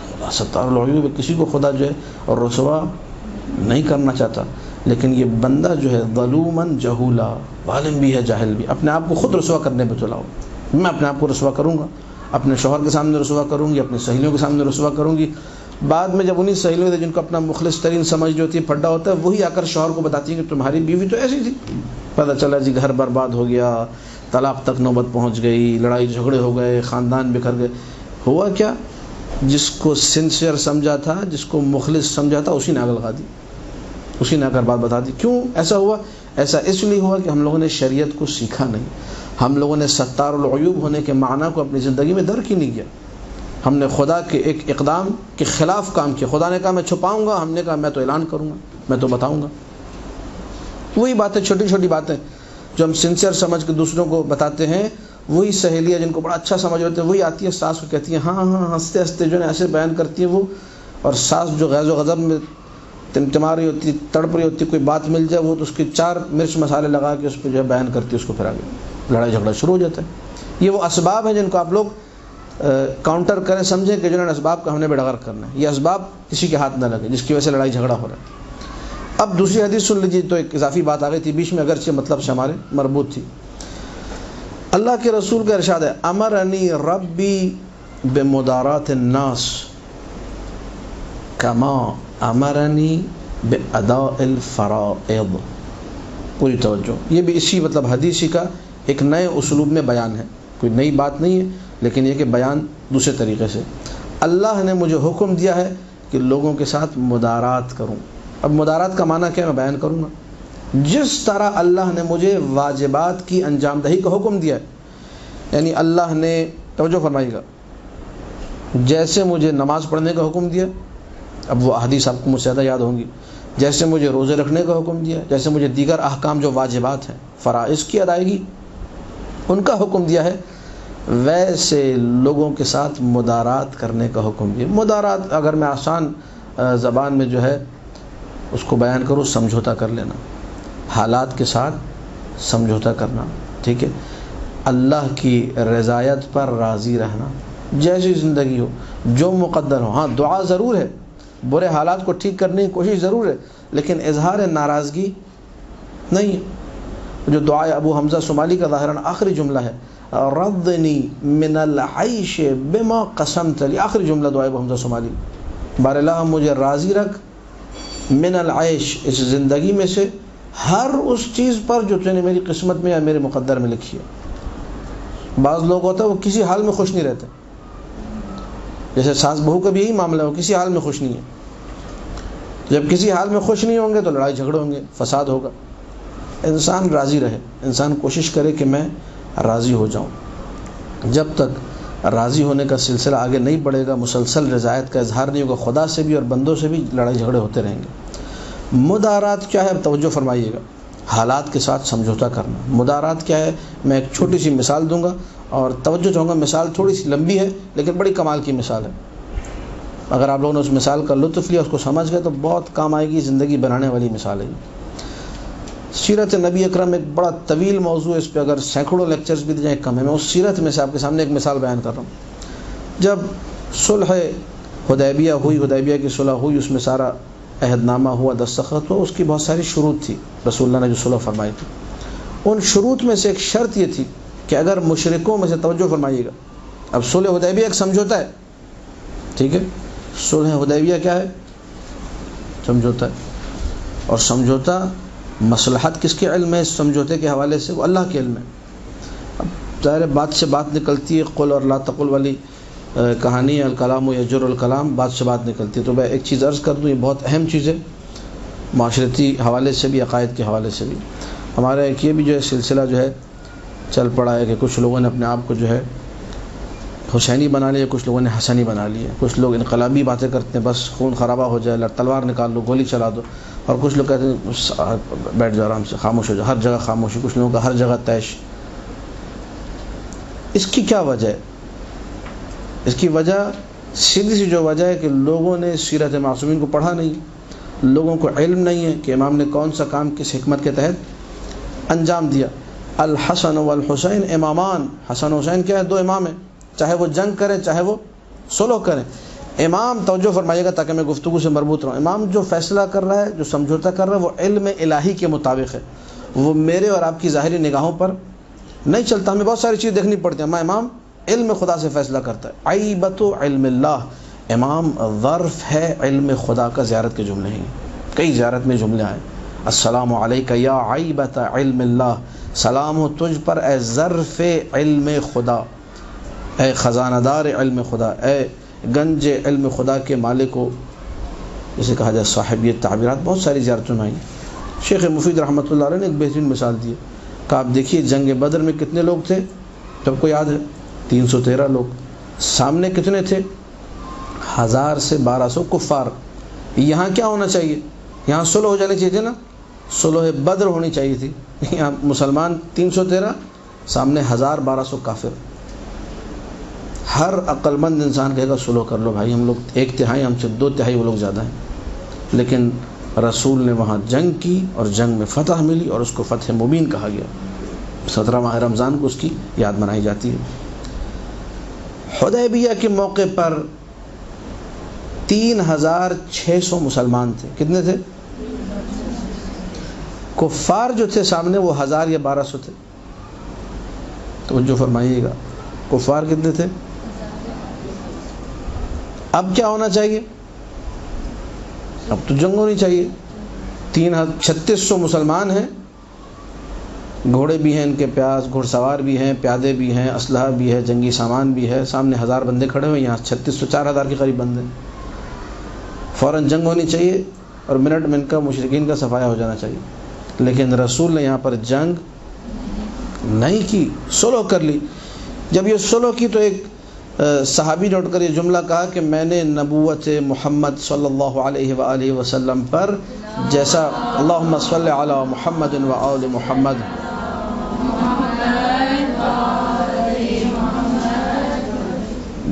خدا ستار العیوب ہے, کسی کو خدا جو ہے اور رسوا نہیں کرنا چاہتا. لیکن یہ بندہ جو ہے ظلوماً جہولا, ظالم بھی ہے جاہل بھی, اپنے آپ کو خود رسوا کرنے پہ تلا ہو. میں اپنے آپ کو رسوا کروں گا, اپنے شوہر کے سامنے رسوا کروں گی, اپنے سہیلیوں کے سامنے رسوا کروں گی, بعد میں جب انہیں سہیلیوں تھے جن کو اپنا مخلص ترین سمجھ جو ہوتی ہے پھڈا ہوتا ہے، وہی آ کر شوہر کو بتاتی ہیں کہ تمہاری بیوی تو ایسی تھی، پتہ چلا جی گھر برباد ہو گیا، طلاق تک نوبت پہنچ گئی، لڑائی جھگڑے ہو گئے، خاندان بکھر گئے۔ ہوا کیا؟ جس کو سنسیئر سمجھا تھا، جس کو مخلص سمجھا تھا، اسی نے آگ لگا دی، اسی نے آ کر بات بتا دی۔ کیوں ایسا ہوا؟ ایسا اس لیے ہوا کہ ہم لوگوں نے شریعت کو سیکھا نہیں، ہم لوگوں نے ستار العیوب ہونے کے معنی کو اپنی زندگی میں درک ہی نہیں کیا۔ ہم نے خدا کے ایک اقدام کے خلاف کام کیا۔ خدا نے کہا میں چھپاؤں گا، ہم نے کہا میں تو اعلان کروں گا، میں تو بتاؤں گا۔ وہی باتیں، چھوٹی چھوٹی باتیں جو ہم سنسیئر سمجھ کے دوسروں کو بتاتے ہیں، وہی سہیلیاں جن کو بڑا اچھا سمجھ ہوتے ہیں، وہی آتی ہے ساس کو کہتی ہیں ہاں ہاں، ہنستے ہنستے جو ہے ایسے بیان کرتی ہیں وہ، اور ساس جو غیظ و غضب میں ٹمٹما رہی ہوتی، تڑپ رہی ہوتی، کوئی بات مل جائے وہ تو اس کی 4 مرچ مسالے لگا کے اس پہ جو ہے بیان کرتی ہے، اس کو پھر آگے لڑائی جھگڑا شروع ہو جاتا ہے۔ یہ وہ اسباب ہیں جن کو آپ لوگ کاؤنٹر کریں، سمجھیں کہ جنہوں نے اسباب کا ہم نے بیڑغر کرنا ہے، یہ اسباب کسی کے ہاتھ نہ لگے جس کی وجہ سے لڑائی جھگڑا ہو رہا ہے۔ اب دوسری حدیث سن لیجیے، تو ایک اضافی بات آ گئی تھی بیچ میں، اگرچہ مطلب سے ہمارے مربوط تھی۔ اللہ کے رسول کا ارشاد ہے امرنی ربی بمدارات الناس کما امرنی باداء الفرائض۔ پوری توجہ، یہ بھی اسی مطلب حدیثی کا ایک نئے اسلوب میں بیان ہے، کوئی نئی بات نہیں ہے، لیکن یہ کہ بیان دوسرے طریقے سے۔ اللہ نے مجھے حکم دیا ہے کہ لوگوں کے ساتھ مدارات کروں۔ اب مدارات کا معنی کیا ہے میں بیان کروں گا۔ جس طرح اللہ نے مجھے واجبات کی انجام دہی کا حکم دیا ہے، یعنی اللہ نے، توجہ فرمائیے گا، جیسے مجھے نماز پڑھنے کا حکم دیا، اب وہ احادیث آپ کو مجھ سے زیادہ یاد ہوں گی، جیسے مجھے روزے رکھنے کا حکم دیا، جیسے مجھے دیگر احکام جو واجبات ہیں، فرائض کی ادائیگی، ان کا حکم دیا ہے، ویسے لوگوں کے ساتھ مدارات کرنے کا حکم دیا۔ مدارات اگر میں آسان زبان میں جو ہے اس کو بیان کروں، سمجھوتا کر لینا، حالات کے ساتھ سمجھوتا کرنا، ٹھیک ہے، اللہ کی رضایت پر راضی رہنا، جیسی زندگی ہو، جو مقدر ہو۔ ہاں دعا ضرور ہے، برے حالات کو ٹھیک کرنے کی کوشش ضرور ہے، لیکن اظہار ناراضگی نہیں ہے۔ جو دعا ابو حمزہ صومالی کا ظاہراً آخری جملہ ہے، رضنی من العیش بما قسمت لی، آخری جملہ دعا ابو حمزہ صومالی، بار اللہ مجھے راضی رکھ من العیش، اس زندگی میں سے ہر اس چیز پر جو تو نے میری قسمت میں یا میرے مقدر میں لکھی ہے۔ بعض لوگ ہوتا ہے وہ کسی حال میں خوش نہیں رہتے، جیسے ساس بہو کا بھی یہی معاملہ ہے، وہ کسی حال میں خوش نہیں ہے۔ جب کسی حال میں خوش نہیں ہوں گے تو لڑائی جھگڑے ہوں گے، فساد ہوگا۔ انسان راضی رہے، انسان کوشش کرے کہ میں راضی ہو جاؤں۔ جب تک راضی ہونے کا سلسلہ آگے نہیں بڑھے گا، مسلسل رضایت کا اظہار نہیں ہوگا، خدا سے بھی اور بندوں سے بھی لڑائی جھگڑے ہوتے رہیں گے۔ مدارات کیا ہے؟ اب توجہ فرمائیے گا، حالات کے ساتھ سمجھوتا کرنا۔ مدارات کیا ہے؟ میں ایک چھوٹی سی مثال دوں گا اور توجہ چاہوں گا، مثال تھوڑی سی لمبی ہے لیکن بڑی کمال کی مثال ہے۔ اگر آپ لوگوں نے اس مثال کا لطف لیا، اس کو سمجھ گئے تو بہت کام آئے گی، زندگی بنانے والی مثال ہے۔ سیرت نبی اکرم ایک بڑا طویل موضوع ہے، اس پہ اگر سینکڑوں لیکچرز بھی دی جائیں کم ہے۔ میں اس سیرت میں سے آپ کے سامنے ایک مثال بیان کر رہا ہوں۔ جب صلح حدیبیہ ہوئی، حدیبیہ کی صلح ہوئی، اس میں سارا عہد نامہ ہوا، دستخط ہوا، اس کی بہت ساری شروط تھی، رسول اللہ نے جو صلح فرمائی تھی۔ ان شروط میں سے ایک شرط یہ تھی کہ اگر مشرکوں میں سے، توجہ فرمائیے گا، اب صلح حدیبیہ ایک سمجھوتا ہے، ٹھیک ہے، صلح حدیبیہ کیا ہے؟ سمجھوتا ہے، اور سمجھوتا مصلحت کس کے علم ہے؟ اس سمجھوتے کے حوالے سے وہ اللہ کے علم ہے۔ اب ظاہر بات سے بات نکلتی ہے، قل اور لا تقل والی کہانی، الکلام و یجر الکلام، بات سے بات نکلتی ہے۔ تو میں ایک چیز عرض کر دوں، یہ بہت اہم چیز ہے، معاشرتی حوالے سے بھی، عقائد کے حوالے سے بھی۔ ہمارا ایک یہ بھی جو ہے سلسلہ جو ہے چل پڑا ہے کہ کچھ لوگوں نے اپنے آپ کو جو ہے حسینی بنا لیا، کچھ لوگوں نے حسنی بنا لیا، کچھ لوگ انقلابی باتیں کرتے ہیں، بس خون خرابہ ہو جائے، تلوار نکال لو، گولی چلا دو، اور کچھ لوگ کہتے ہیں بیٹھ جاؤ آرام سے، خاموش ہو جاؤ، ہر جگہ خاموشی، کچھ لوگوں کا ہر جگہ طیش۔ اس کی کیا وجہ ہے؟ اس کی وجہ سیدھی سی جو وجہ ہے کہ لوگوں نے سیرت معصومین کو پڑھا نہیں، لوگوں کو علم نہیں ہے کہ امام نے کون سا کام کس حکمت کے تحت انجام دیا۔ الحسن والحسین امامان، حسن و حسین کیا ہے؟ 2 امام ہیں، چاہے وہ جنگ کریں چاہے وہ صلح کریں۔ امام، توجہ فرمائیے گا تاکہ میں گفتگو سے مربوط رہوں، امام جو فیصلہ کر رہا ہے، جو سمجھوتا کر رہا ہے، وہ علم الہی کے مطابق ہے، وہ میرے اور آپ کی ظاہری نگاہوں پر نہیں چلتا۔ ہمیں بہت ساری چیز دیکھنی پڑتی ہیں، امام علم خدا سے فیصلہ کرتا ہے۔ عیبت علم اللہ، امام ظرف ہے علم خدا کا، زیارت کے جملے ہیں، کئی زیارت میں جملے آئے، السلام علیک یا عیبۃ علم اللہ، سلام ہو تجھ پر اے ظرف علم خدا، اے خزانہ دار علم خدا، اے گنج علم خدا کے مالک ہو، جسے کہا جائے صاحب. یہ تعبیرات بہت ساری زیارتوں میں آئی. شیخ مفید رحمۃ اللہ علیہ نے ایک بہترین مثال دی کہ آپ دیکھیے جنگ بدر میں کتنے لوگ تھے، سب کو یاد ہے 313 لوگ، سامنے کتنے تھے 1000 سے 1200 کفار. یہاں کیا ہونا چاہیے؟ یہاں صلح ہو جانی چاہیے تھی نا، صلح بدر ہونی چاہیے تھی. یہاں مسلمان 313، سامنے 1000-1200 کافر. ہر عقل مند انسان کہے گا صلح کر لو بھائی، ہم لوگ 1/3، ہم سے 2/3 وہ لوگ زیادہ ہیں. لیکن رسول نے وہاں جنگ کی اور جنگ میں فتح ملی اور اس کو فتح مبین کہا گیا. 17 ماہ رمضان کو اس کی یاد منائی جاتی ہے. حدیبیہ کے موقع پر 3600 مسلمان تھے. کتنے تھے؟ کفار جو تھے سامنے وہ 1000 یا 1200 تھے. توجہ فرمائیے گا، کفار کتنے تھے؟ اب کیا ہونا چاہیے؟ اب تو جنگ ہونی چاہیے. 3600 مسلمان ہیں، گھوڑے بھی ہیں ان کے پیاس، گھڑ سوار بھی ہیں، پیادے بھی ہیں، اسلحہ بھی ہے، جنگی سامان بھی ہے. سامنے 1000 بندے کھڑے ہوئے، یہاں 3600 4000 کے قریب بندے. فوراً جنگ ہونی چاہیے اور منٹ میں ان کا مشرکین کا صفایا ہو جانا چاہیے. لیکن رسول نے یہاں پر جنگ نہیں کی، صلح کر لی. جب یہ صلح کی تو ایک صحابی نے اٹھ کر یہ جملہ کہا کہ میں نے نبوت محمد صلی اللہ علیہ وآلہ وسلم پر جیسا اللہم صلی علی محمد و آل محمد،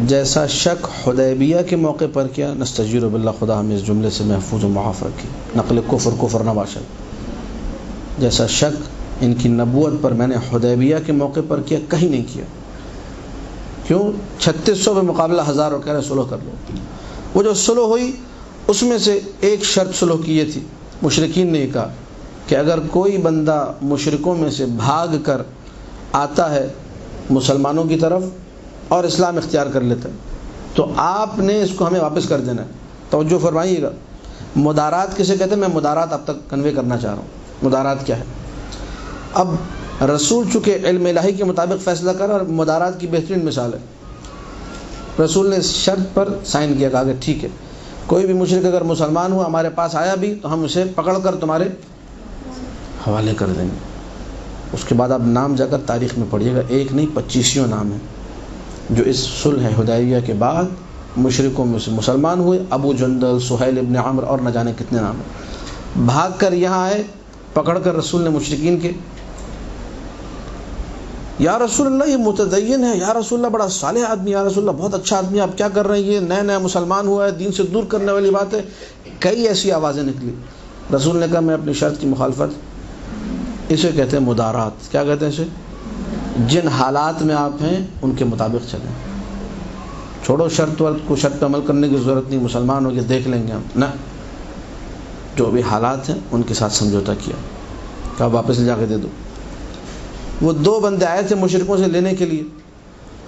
جیسا شک حدیبیہ کے موقع پر کیا، نستجیر باللہ، خدا ہمیں اس جملے سے محفوظ و معاف رکھے، نقل کفر نہ باشد. جیسا شک ان کی نبوت پر میں نے حدیبیہ کے موقع پر کیا، کہیں نہیں کیا. کیوں؟ 3600 میں مقابلہ 1000 اور کہہ رہے صلح کر لو. وہ جو صلح ہوئی اس میں سے ایک شرط صلح کی یہ تھی، مشرکین نے کہا کہ اگر کوئی بندہ مشرکوں میں سے بھاگ کر آتا ہے مسلمانوں کی طرف اور اسلام اختیار کر لیتا ہے تو آپ نے اس کو ہمیں واپس کر دینا ہے. توجہ فرمائیے گا، مدارات کسے کہتے ہیں؟ میں مدارات اب تک کنوے کرنا چاہ رہا ہوں. مدارات کیا ہے؟ اب رسول چونکہ علم الہی کے مطابق فیصلہ کرا، اور مدارات کی بہترین مثال ہے، رسول نے اس شرط پر سائن کیا، کہا کہ ٹھیک ہے کوئی بھی مشرک اگر مسلمان ہوا ہمارے پاس آیا بھی تو ہم اسے پکڑ کر تمہارے حوالے کر دیں گے. اس کے بعد آپ نام جا کر تاریخ میں پڑھیے گا، ایک نہیں 25 نام ہیں جو اس صلح حدیبیہ کے بعد مشرکوں میں سے مسلمان ہوئے. ابو جندل، سہیل ابن عمرو اور نہ جانے کتنے نام ہیں. بھاگ کر یہاں آئے، پکڑ کر رسول نے مشرکین کے، یا رسول اللہ یہ متدین ہے، یا رسول اللہ بڑا صالح آدمی، یا رسول اللہ بہت اچھا آدمی، آپ کیا کر رہے ہیں، یہ نیا مسلمان ہوا ہے، دین سے دور کرنے والی بات ہے. کئی ایسی آوازیں نکلی. رسول نے کہا میں اپنی شرط کی مخالفت، اسے کہتے ہیں مدارات. کیا کہتے ہیں اسے؟ جن حالات میں آپ ہیں ان کے مطابق چلیں، چھوڑو شرط کو، شرط پہ عمل کرنے کی ضرورت نہیں، مسلمان ہو کے دیکھ لیں گے ہم، نہ، جو بھی حالات ہیں ان کے ساتھ سمجھوتا کیا، کہا واپس لے جا کے دے دو. وہ 2 بندے آئے تھے مشرکوں سے لینے کے لیے،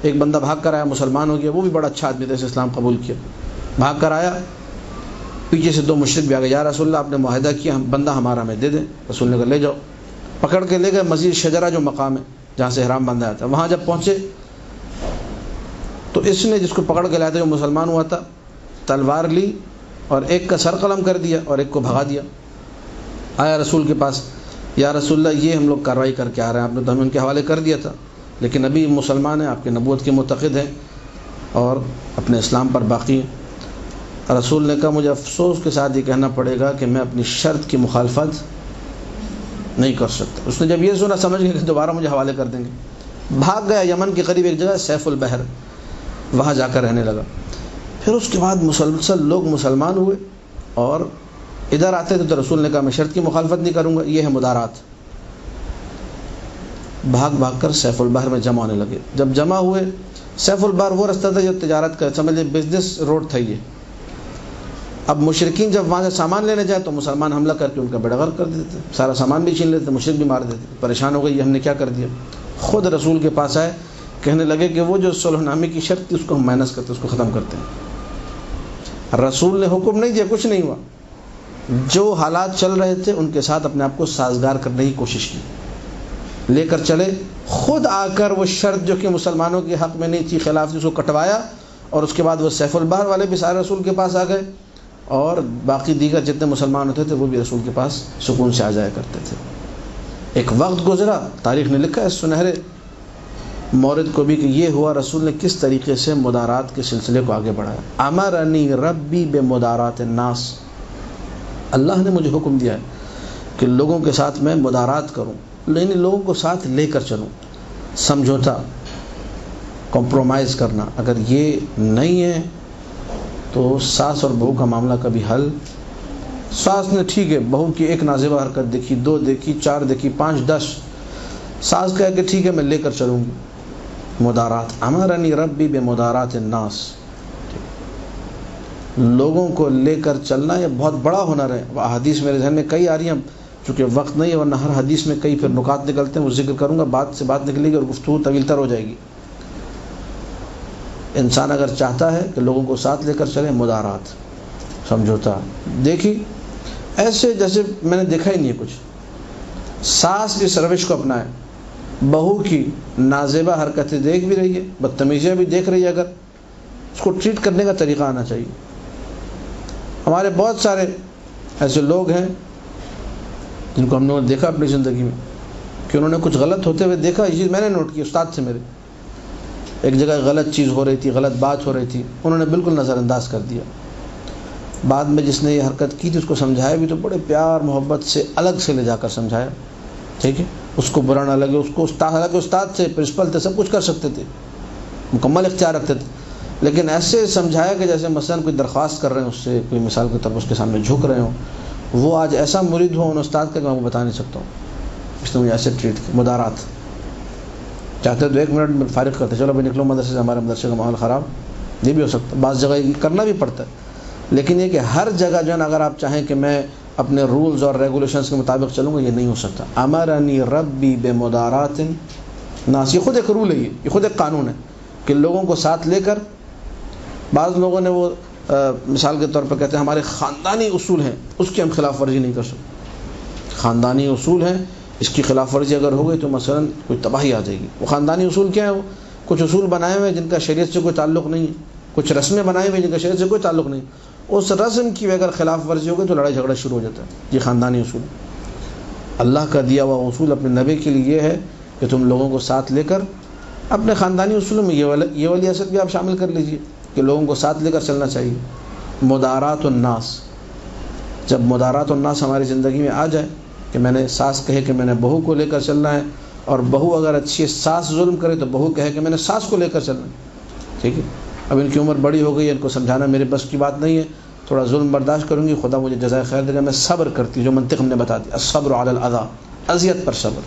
ایک بندہ بھاگ کر آیا، مسلمان ہو گیا، وہ بھی بڑا اچھا آدمی تھا، اسے اسلام قبول کیا. بھاگ کر آیا، پیچھے سے 2 مشرک بھی آ گئے، یا رسول اللہ آپ نے معاہدہ کیا بندہ ہمارا ہمیں دے دیں. رسول نے کہا لے جاؤ. پکڑ کے لے گئے مسجد شجرہ جو مقام ہے جہاں سے احرام باندھا جاتا ہے، وہاں جب پہنچے تو اس نے جس کو پکڑ کے لایا تھا جو مسلمان ہوا تھا، تلوار لی اور ایک کا سر قلم کر دیا اور ایک کو بھگا دیا. آیا رسول کے پاس، یا رسول اللہ یہ ہم لوگ کارروائی کر کے آ رہے ہیں، آپ نے تو ہمیں ان کے حوالے کر دیا تھا لیکن ابھی مسلمان ہیں، آپ کے نبوت کے معتقد ہیں اور اپنے اسلام پر باقی ہیں. رسول نے کہا مجھے افسوس کے ساتھ یہ کہنا پڑے گا کہ میں اپنی شرط کی مخالفت نہیں کر سکتا. اس نے جب یہ سنا سمجھ گیا کہ دوبارہ مجھے حوالے کر دیں گے. بھاگ گیا یمن کے قریب ایک جگہ سیف البحر، وہاں جا کر رہنے لگا. پھر اس کے بعد مسلسل لوگ مسلمان ہوئے اور ادھر آتے تھے تو رسول نے کہا میں شرط کی مخالفت نہیں کروں گا. یہ ہے مدارات. بھاگ بھاگ کر سیف البحر میں جمع ہونے لگے. جب جمع ہوئے، سیف البحر وہ رستہ تھا جو تجارت کا، سمجھ لیں بزنس روڈ تھا یہ. اب مشرکین جب وہاں سے سامان لینے جائے تو مسلمان حملہ کر کے ان کا بیڑا غرق کر دیتے، سارا سامان بھی چھین لیتے، مشرک بھی مار دیتے. پریشان ہو گئی یہ ہم نے کیا کر دیا. خود رسول کے پاس آئے، کہنے لگے کہ وہ جو صلح نامے کی شرط تھی اس کو ہم مائنس کرتے، اس کو ختم کرتے ہیں. رسول نے حکم نہیں دیا، کچھ نہیں ہوا، جو حالات چل رہے تھے ان کے ساتھ اپنے آپ کو سازگار کرنے کی کوشش کی، لے کر چلے، خود آ کر وہ شرط جو کہ مسلمانوں کے حق میں نہیں تھی، خلاف تھی، اس کو کٹوایا، اور اس کے بعد وہ سیف البحر والے بھی سارے رسول کے پاس آ گئے، اور باقی دیگر جتنے مسلمان ہوتے تھے وہ بھی رسول کے پاس سکون سے آ جایا کرتے تھے۔ ایک وقت گزرا، تاریخ نے لکھا ہے اس سنہرے مورد کو بھی کہ یہ ہوا رسول نے کس طریقے سے مدارات کے سلسلے کو آگے بڑھایا۔ امرنی ربی بمدارات الناس، اللہ نے مجھے حکم دیا ہے کہ لوگوں کے ساتھ میں مدارات کروں، لیکن لوگوں کو ساتھ لے کر چلوں، سمجھوتا، کمپرومائز کرنا۔ اگر یہ نہیں ہے تو ساس اور بہو کا معاملہ کبھی حل، ساس نے ٹھیک ہے بہو کی ایک نازیبہ حرکت دیکھی، 2 دیکھی، 4 دیکھی، 5، 10، ساس کہہ کہ ٹھیک ہے میں لے کر چلوں گی، مدارات۔ امرنی ربی بمدارات الناس، لوگوں کو لے کر چلنا یہ بہت بڑا ہنر ہے۔ وہ حدیث میرے ذہن میں کئی آ رہی ہیں، چونکہ وقت نہیں ہے ورنہ ہر حدیث میں کئی پھر نکات نکلتے ہیں، وہ ذکر کروں گا، بات سے بات نکلے گی اور گفتگو طویل تر ہو جائے گی۔ انسان اگر چاہتا ہے کہ لوگوں کو ساتھ لے کر چلے، مدارات، سمجھوتا۔ دیکھی ایسے جیسے میں نے دیکھا ہی نہیں ہے کچھ، ساس جس روش کو اپنائے، بہو کی نازیبہ حرکتیں دیکھ بھی رہی ہے، بدتمیزیاں بھی دیکھ رہی ہے، اگر اس کو ٹریٹ کرنے کا طریقہ آنا چاہیے۔ ہمارے بہت سارے ایسے لوگ ہیں جن کو ہم نے دیکھا اپنی زندگی میں کہ انہوں نے کچھ غلط ہوتے ہوئے دیکھا، یہ چیز میں نے نوٹ کی استاد سے، میرے ایک جگہ غلط چیز ہو رہی تھی، غلط بات ہو رہی تھی، انہوں نے بالکل نظر انداز کر دیا۔ بعد میں جس نے یہ حرکت کی تھی اس کو سمجھایا بھی تو بڑے پیار محبت سے الگ سے لے جا کر سمجھایا، ٹھیک ہے، اس کو برا نہ لگے، اس کو استاد، حالانکہ استاد تھے، پرنسپل تھے، سب کچھ کر سکتے تھے، مکمل اختیار رکھتے تھے، لیکن ایسے سمجھایا کہ جیسے مثلا کوئی درخواست کر رہے ہیں اس سے، کوئی مثال کے طور پر اس کے سامنے جھک رہے ہوں، وہ آج ایسا مرید ہو ان استاد کا کہ میں آپ کو بتا نہیں سکتا ہوں، اس نے مجھے ایسے ٹریٹ کیا۔ مدارات چاہتے تو 1 منٹ میں فارغ کرتے، چلو بھائی نکلو مدرسے سے، ہمارے مدرسے کا ماحول خراب، یہ بھی ہو سکتا ہے، بعض جگہ یہ کرنا بھی پڑتا ہے، لیکن یہ کہ ہر جگہ جو ہے نا اگر آپ چاہیں کہ میں اپنے رولز اور ریگولیشنز کے مطابق چلوں گا، یہ نہیں ہو سکتا۔ امرنی ربی بمدارات الناس، یہ خود ایک رول ہے، یہ خود ایک قانون ہے کہ لوگوں کو ساتھ لے کر۔ بعض لوگوں نے وہ مثال کے طور پر کہتے ہیں ہمارے خاندانی اصول ہیں، اس کی ہم خلاف ورزی نہیں کر سکتے، خاندانی اصول ہیں، اس کی خلاف ورزی اگر ہو گئی تو مثلا کوئی تباہی آ جائے گی۔ وہ خاندانی اصول کیا ہے؟ وہ کچھ اصول بنائے ہوئے جن کا شریعت سے کوئی تعلق نہیں ہے، کچھ رسمیں بنائی ہوئی جن کا شریعت سے کوئی تعلق نہیں، اس رسم کی اگر خلاف ورزی ہو گئی تو لڑائی جھگڑا شروع ہو جاتا ہے۔ یہ خاندانی اصول، اللہ کا دیا ہوا اصول اپنے نبی کے لیے یہ ہے کہ تم لوگوں کو ساتھ لے کر، اپنے خاندانی اصولوں میں یہ والی اثر بھی آپ شامل کر لیجئے کہ لوگوں کو ساتھ لے کر چلنا چاہیے۔ مدارات الناس، جب مدارات الناس ہماری زندگی میں آ جائے کہ میں نے ساس کہے کہ میں نے بہو کو لے کر چلنا ہے، اور بہو اگر اچھی ہے، ساس ظلم کرے تو بہو کہے کہ میں نے ساس کو لے کر چلنا ہے، ٹھیک ہے، اب ان کی عمر بڑی ہو گئی ہے، ان کو سمجھانا میرے بس کی بات نہیں ہے، تھوڑا ظلم برداشت کروں گی، خدا مجھے جزائے خیر دے گا، میں صبر کرتی ہوں، جو منطق ہم نے بتا دی، الصبر علی الاذی، اذیت پر صبر،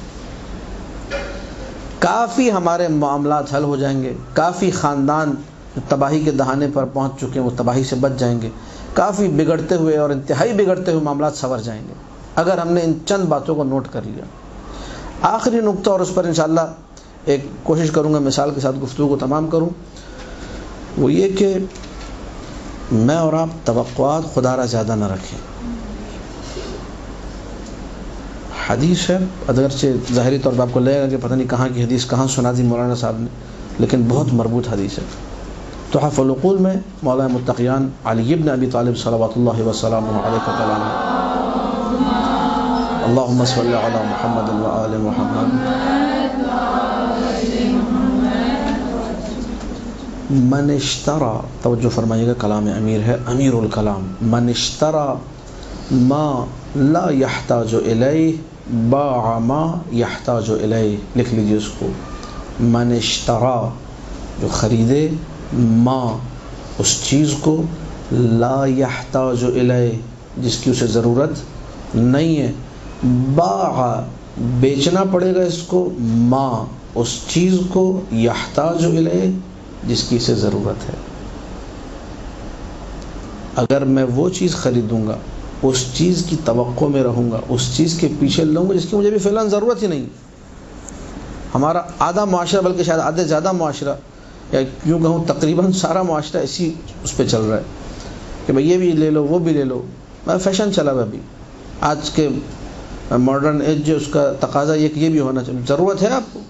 کافی ہمارے معاملات حل ہو جائیں گے، کافی خاندان جو تباہی کے دہانے پر پہنچ چکے ہیں وہ تباہی سے بچ جائیں گے، کافی بگڑتے ہوئے اور انتہائی بگڑتے ہوئے معاملات سنور جائیں گے اگر ہم نے ان چند باتوں کو نوٹ کر لیا۔ آخری نقطہ، اور اس پر انشاءاللہ ایک کوشش کروں گا مثال کے ساتھ گفتگو کو تمام کروں، وہ یہ کہ میں اور آپ توقعات خدا را زیادہ نہ رکھیں۔ حدیث ہے، اگرچہ ظاہری طور پر آپ کو لگے گا کہ پتہ نہیں کہاں کی حدیث کہاں سنا دی مولانا صاحب نے، لیکن بہت مربوط حدیث ہے۔ تحف العقول میں مولانا متقیان علی بن ابی طالب صلوات اللہ وسلامہ علیہ کا کلام ہے، اللہم صلی علی محمد و آل محمد۔ من اشترى، توجہ فرمائیے گا، کلام امیر ہے، امیر الکلام، من اشترى ما لا يحتاج الیہ باع ما يحتاج الیہ، لکھ لیجیے اس کو، من اشترى، جو خریدے، ما، اس چیز کو، لا يحتاج الیہ، جس کی اسے ضرورت نہیں ہے، باع، بیچنا پڑے گا اس کو، ما، اس چیز کو، یحتاج الیہ، جس کی اسے ضرورت ہے۔ اگر میں وہ چیز خریدوں گا، اس چیز کی توقع میں رہوں گا، اس چیز کے پیچھے لوں گا جس کی مجھے بھی فعلاً ضرورت ہی نہیں۔ ہمارا آدھا معاشرہ، بلکہ شاید آدھے زیادہ معاشرہ، یا کیوں کہوں تقریباً سارا معاشرہ اسی اس پہ چل رہا ہے کہ بھئی یہ بھی لے لو وہ بھی لے لو. فیشن چلا ہوا ابھی آج کے ماڈرن ایج جو اس کا تقاضا یہ کہ یہ بھی ہونا چاہیے. ضرورت ہے آپ کو؟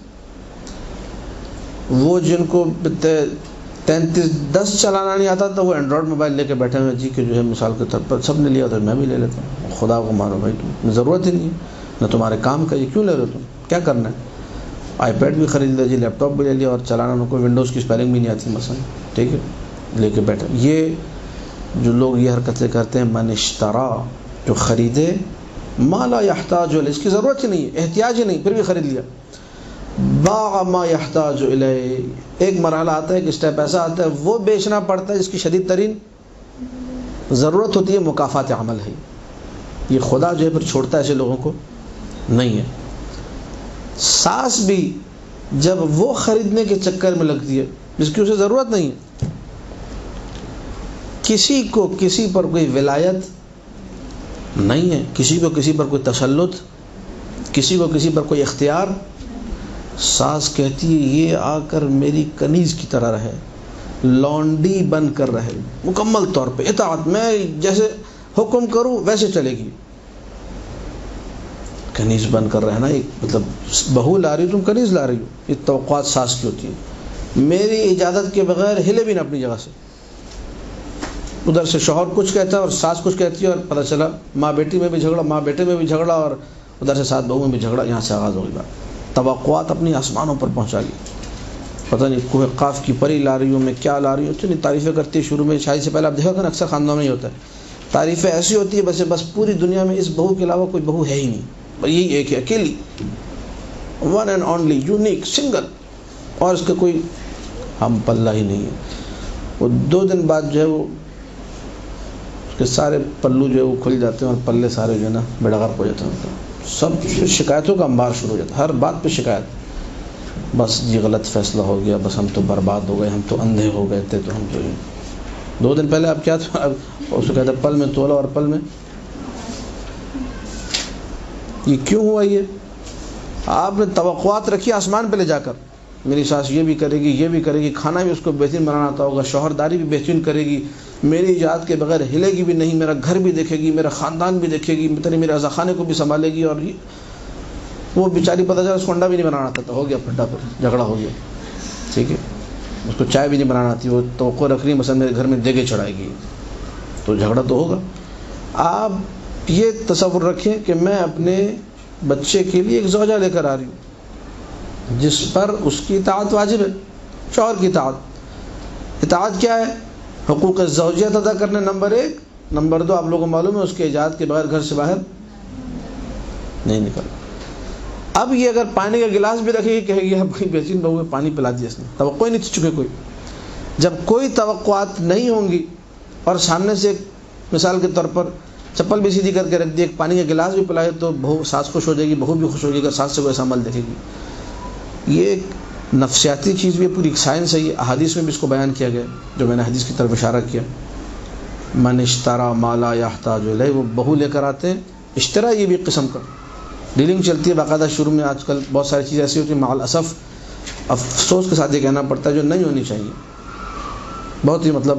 وہ جن کو 3310 چلانا نہیں آتا تو وہ اینڈرائڈ موبائل لے کے بیٹھے ہوئے جی کہ جو ہے مثال کے طور پر سب نے لیا تو میں بھی لے لیتا ہوں. خدا کو مانو بھائی, تم ضرورت ہی نہیں ہے, نہ تمہارے کام کا, یہ کیوں لے رہے ہو تم, کیا کرنا ہے؟ آئی پیڈ بھی خرید لیا جی, لیپ ٹاپ بھی لے لیا اور چلانا ان کو ونڈوز کی اسپیلنگ بھی نہیں آتی مثلا, ٹھیک ہے, لے کے بیٹھے. یہ جو لوگ یہ حرکتیں کرتے ہیں, من اشترا, جو خریدے, ما لا یحتاج الیہ, اس کی ضرورت ہی نہیں ہے, احتیاج ہی نہیں, پھر بھی خرید لیا. باع ما یحتاج الیہ, ایک مرحلہ آتا ہے, ایک اسٹیپ ایسا آتا ہے وہ بیچنا پڑتا ہے جس کی شدید ترین ضرورت ہوتی ہے, مکافات عمل ہے. یہ خدا جو ہے پھر چھوڑتا ہے ایسے لوگوں کو نہیں ہے. ساس بھی جب وہ خریدنے کے چکر میں لگتی ہے جس کی اسے ضرورت نہیں ہے, کسی کو کسی پر کوئی ولایت نہیں ہے, کسی کو کسی پر کوئی تسلط, کسی کو کسی پر کوئی اختیار, ساس کہتی ہے یہ آ کر میری کنیز کی طرح رہے, لونڈی بن کر رہے, مکمل طور پہ اطاعت, میں جیسے حکم کروں ویسے چلے گی. کنیز بن کر رہنا, ایک مطلب بہو لا رہی ہو تم کنیز لا رہی ہو, یہ توقعات ساس کی ہوتی ہیں. میری اجازت کے بغیر ہلے بھی نہ اپنی جگہ سے. ادھر سے شوہر کچھ کہتا ہے اور ساس کچھ کہتی ہے, اور پتہ چلا ماں بیٹی میں بھی جھگڑا, ماں بیٹے میں بھی جھگڑا, اور ادھر سے ساتھ بہو میں بھی جھگڑا, یہاں سے آغاز ہو گئی بات. توقعات اپنی آسمانوں پر پہنچا لی, پتہ نہیں کوہ قاف کی پری لا رہی ہوں, میں کیا لا رہی ہوں, اتنی تعریفیں کرتی ہے شروع میں, شادی سے پہلے آپ دیکھو کہ اکثر خاندانوں میں ہی ہوتا ہے, تعریفیں ایسی ہوتی ہے بس پوری دنیا میں اس بہو کے علاوہ کوئی بہو ہے ہی نہیں, یہی ایک ہے اکیلی, one and only, unique, single, اور اس کا کوئی ہم پلہ ہی نہیں ہے. وہ 2 دن بعد جو ہے وہ اس کے سارے پلو جو ہے وہ کھل جاتے ہیں, اور پلے سارے جو ہے نا بیڑا غرق ہو جاتے ہیں. سب شکایتوں کا انبار شروع ہو جاتا ہے, ہر بات پہ شکایت, بس جی غلط فیصلہ ہو گیا, بس ہم تو برباد ہو گئے, ہم تو اندھے ہو گئے تھے, تو ہم تو 2 دن پہلے آپ کیا تھا, اس کو کہتے ہیں پل میں تولا اور پل میں, یہ کیوں ہوا؟ یہ آپ نے توقعات رکھی آسمان پہ لے جا کر, میری ساس یہ بھی کرے گی, یہ بھی کرے گی, کھانا بھی اس کو بہترین بنانا آتا ہوگا, شوہرداری بھی بہترین کرے گی, میری اجازت کے بغیر ہلے گی بھی نہیں, میرا گھر بھی دیکھے گی, میرا خاندان بھی دیکھے گی, میرے رضاخانے کو بھی سنبھالے گی. اور وہ بیچاری پتہ چلا اس کو انڈا بھی نہیں بنانا آتا, تو ہو گیا پھڈا, پر جھگڑا ہو گیا, ٹھیک ہے. اس کو چائے بھی نہیں بنانا آتی, وہ توقع رکھ رہی مثلا میرے گھر میں دیگے چڑھائے گی, تو جھگڑا تو ہوگا. آپ یہ تصور رکھیں کہ میں اپنے بچے کے لیے ایک زوجہ لے کر آ رہی ہوں جس پر اس کی اطاعت واجب ہے, شوہر کی اطاعت. اطاعت کیا ہے؟ حقوق زوجیت ادا کرنے, نمبر 1. نمبر 2, آپ لوگوں کو معلوم ہے اس کے اجازت کے بغیر گھر سے باہر نہیں نکلنا. اب یہ اگر پانی کا گلاس بھی رکھے گی, کہے گی اب کوئی بہترین بہو ہے, پانی پلا دیا اس نے, توقع ہی نہیں چکے کوئی. جب کوئی توقعات نہیں ہوں گی اور سامنے سے مثال کے طور پر چپل بھی سیدھی کر کے رکھ دی, ایک پانی کا گلاس بھی پلائے, تو بہو, ساس خوش ہو جائے گی, بہو بھی خوش ہو جائے گی, اگر ساس سے کوئی ایسا عمل دیکھے گی. یہ ایک نفسیاتی چیز بھی ہے, پوری ایک سائنس ہے. یہ احادیث میں بھی اس کو بیان کیا گیا, جو میں نے حدیث کی طرف اشارہ کیا. من اشترا ما لا یحتاج الیہ, وہ بہو لے کر آتے ہیں. اشترا یہ بھی ایک قسم کا ڈیلنگ چلتی ہے باقاعدہ. شروع میں آج کل بہت ساری چیزیں ایسی ہوتی ہیں, مع الاسف افسوس کے ساتھ یہ کہنا پڑتا ہے, جو نہیں ہونی چاہیے. بہت ہی مطلب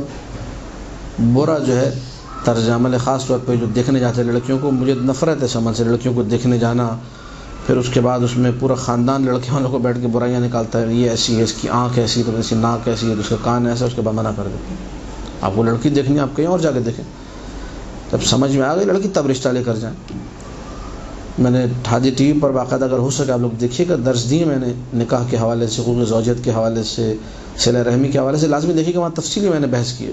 برا جو ہے طرز عمل ہے, خاص طور پہ جو دیکھنے جاتے ہیں لڑکیوں کو. مجھے نفرت ہے اس عمل سے, لڑکیوں کو دیکھنے جانا, پھر اس کے بعد اس میں پورا خاندان لڑکیوں والوں کو بیٹھ کے برائیاں نکالتا ہے, یہ ایسی ہے, اس کی آنکھ ایسی, تو اس کی ناک ایسی ہے, تو اس کا کان ایسا, اس کے بعد منع کر دیتے ہیں. آپ کو لڑکی دیکھنی, آپ کہیں اور جا کے دیکھیں. جب سمجھ میں آ گئی لڑکی تب رشتہ لے کر جائیں. میں نے حاجی ٹی وی پر باقاعدہ, اگر ہو سکے آپ لوگ دیکھیے گا, درس دیے میں نے نکاح کے حوالے سے, حقوق زوجیت کے حوالے سے, صلہ رحمی کے حوالے سے, لازمی دیکھیے گا, وہاں تفصیلی میں نے بحث کی ہے.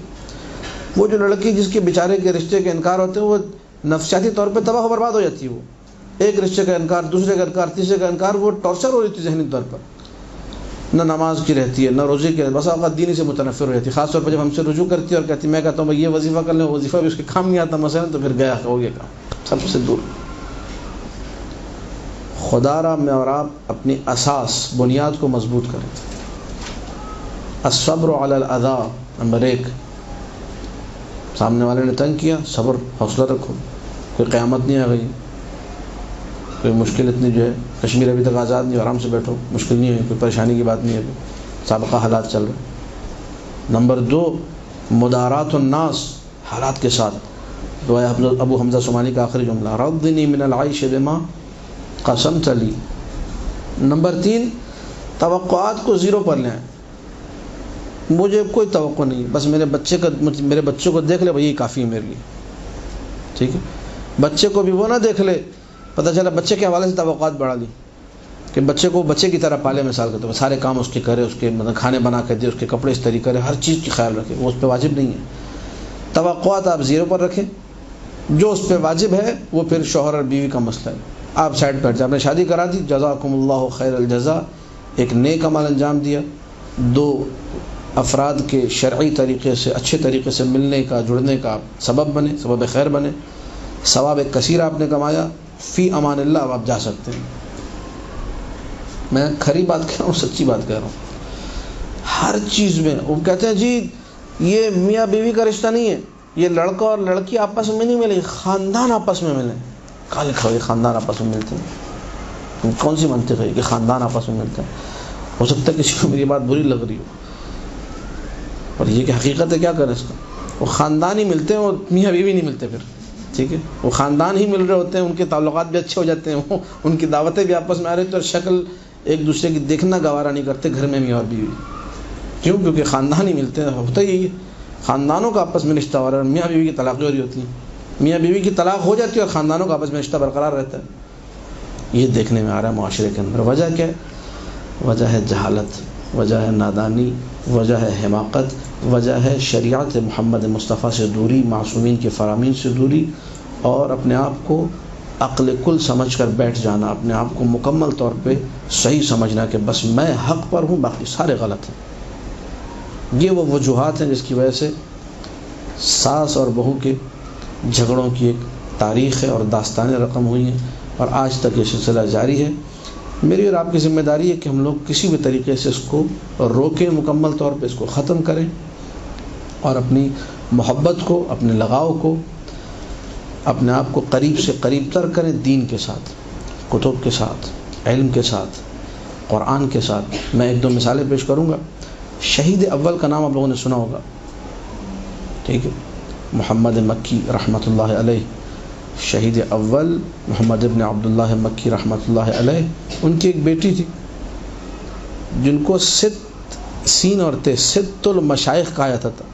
وہ جو لڑکی جس کے بیچارے کے رشتے کے انکار ہوتے ہیں, وہ نفسیاتی طور پہ تباہ و برباد ہو جاتی ہے. وہ ایک رشتے کا انکار, دوسرے کا انکار, تیسرے کا انکار, وہ ٹارچر ہو جاتی ہے ذہنی طور پر. نہ نماز کی رہتی ہے, نہ روزے کی, بس اوقات دینی سے متنفر ہو جاتی ہے. خاص طور پر جب ہم سے رجوع کرتی ہے اور کہتی ہے, میں کہتا ہوں بھائی یہ وظیفہ کر لیں, وظیفہ بھی اس کے کام نہیں آتا مثلا, تو پھر گیا ہو گیا کام, سب سے دور. خدا را میں اور آپ اپنی اساس, بنیاد کو مضبوط کریں. الصبر علی الاذی, نمبر 1. سامنے والے نے تنگ کیا, صبر, حوصلہ رکھو. کوئی قیامت نہیں آ گئی, کوئی مشکل اتنی جو ہے, کشمیر ابھی تک آزاد نہیں, آرام سے بیٹھو, مشکل نہیں ہے, کوئی پریشانی کی بات نہیں ہے, سابقہ حالات چل رہے. نمبر 2, مدارات الناس, حالات کے ساتھ. دعائے ابو حمزہ سمانی کا آخری جملہ رضنی من العیش بما قسمت لی. نمبر 3 توقعات کو زیرو پر لیں. مجھے کوئی توقع نہیں، بس میرے بچے کو دیکھ لے بھائی یہ کافی ہے میرے لیے. ٹھیک ہے، بچے کو بھی وہ نہ دیکھ لے پتہ چلا بچے کے حوالے سے توقعات بڑھا لی کہ بچے کو بچے کی طرح پالے، مثال کے طور پر سارے کام اس کے کرے، اس کے مطلب کھانے بنا کے دے، اس کے کپڑے استری کرے، ہر چیز کی خیال رکھے. وہ اس پہ واجب نہیں ہے. توقعات آپ زیرو پر رکھیں. جو اس پہ واجب ہے وہ پھر شوہر اور بیوی کا مسئلہ ہے، آپ سائڈ پر. آپ نے شادی کرا دی، جزاکم اللہ خیر الجزا، ایک نیک عمل انجام دیا، 2 افراد کے شرعی طریقے سے اچھے طریقے سے ملنے کا، جڑنے کا سبب بنے، سبب خیر بنے، ثواب کثیر آپ نے کمایا. فی امان اللہ اب آپ جا سکتے ہیں. میں کھری بات کہہ رہا ہوں، سچی بات کہہ رہا ہوں. ہر چیز میں وہ کہتے ہیں جی یہ میاں بیوی کا رشتہ نہیں ہے، یہ لڑکا اور لڑکی آپس میں نہیں ملے، خاندان آپس میں ملے. کہاں لکھا ہوا خاندان آپس میں ملتے ہیں؟ کون سی منطق ہے کہ خاندان آپس میں ملتے ہیں؟ ہو سکتا ہے کسی کو میری بات بری لگ رہی ہو، اور یہ کہ حقیقت ہے. کیا کریں اس کا؟ وہ خاندان ہی ملتے ہیں اور میاں بیوی نہیں ملتے پھر. ٹھیک ہے، وہ خاندان ہی مل رہے ہوتے ہیں، ان کے تعلقات بھی اچھے ہو جاتے ہیں، ان کی دعوتیں بھی آپس میں آ رہی ہیں، اور شکل ایک دوسرے کی دیکھنا گوارا نہیں کرتے گھر میں میاں اور بیوی. کیوں؟ کیونکہ خاندان ہی ملتے ہیں. ہوتا ہی خاندانوں کا آپس میں رشتہ ہو رہا ہے، اور میاں بیوی کی طلاقیں ہو رہی ہوتی ہیں. میاں بیوی کی طلاق ہو جاتی ہے اور خاندانوں کا آپس میں رشتہ برقرار رہتا ہے. یہ دیکھنے میں آ رہا ہے معاشرے کے اندر. وجہ کیا ہے؟ وجہ ہے جہالت، وجہ ہے نادانی، وجہ ہے حماقت، وجہ ہے شریعت محمد مصطفیٰ سے دوری، معصومین کے فرامین سے دوری، اور اپنے آپ کو عقل کل سمجھ کر بیٹھ جانا، اپنے آپ کو مکمل طور پہ صحیح سمجھنا کہ بس میں حق پر ہوں، باقی سارے غلط ہیں. یہ وہ وجوہات ہیں جس کی وجہ سے ساس اور بہو کے جھگڑوں کی ایک تاریخ ہے اور داستانیں رقم ہوئی ہیں، اور آج تک یہ سلسلہ جاری ہے. میری اور آپ کی ذمہ داری ہے کہ ہم لوگ کسی بھی طریقے سے اس کو روکیں، مکمل طور پہ اس کو ختم کریں، اور اپنی محبت کو، اپنے لگاؤ کو، اپنے آپ کو قریب سے قریب تر کریں دین کے ساتھ، کتب کے ساتھ، علم کے ساتھ، قرآن کے ساتھ. میں 1-2 مثالیں پیش کروں گا. شہید اول کا نام آپ لوگوں نے سنا ہوگا. ٹھیک ہے، محمد مکی رحمۃ اللہ علیہ. شہید اول محمد ابن عبداللہ مکی رحمۃ اللہ علیہ. ان کی ایک بیٹی تھی جن کو سین اور تے ست المشائخ کہا جاتا تھا،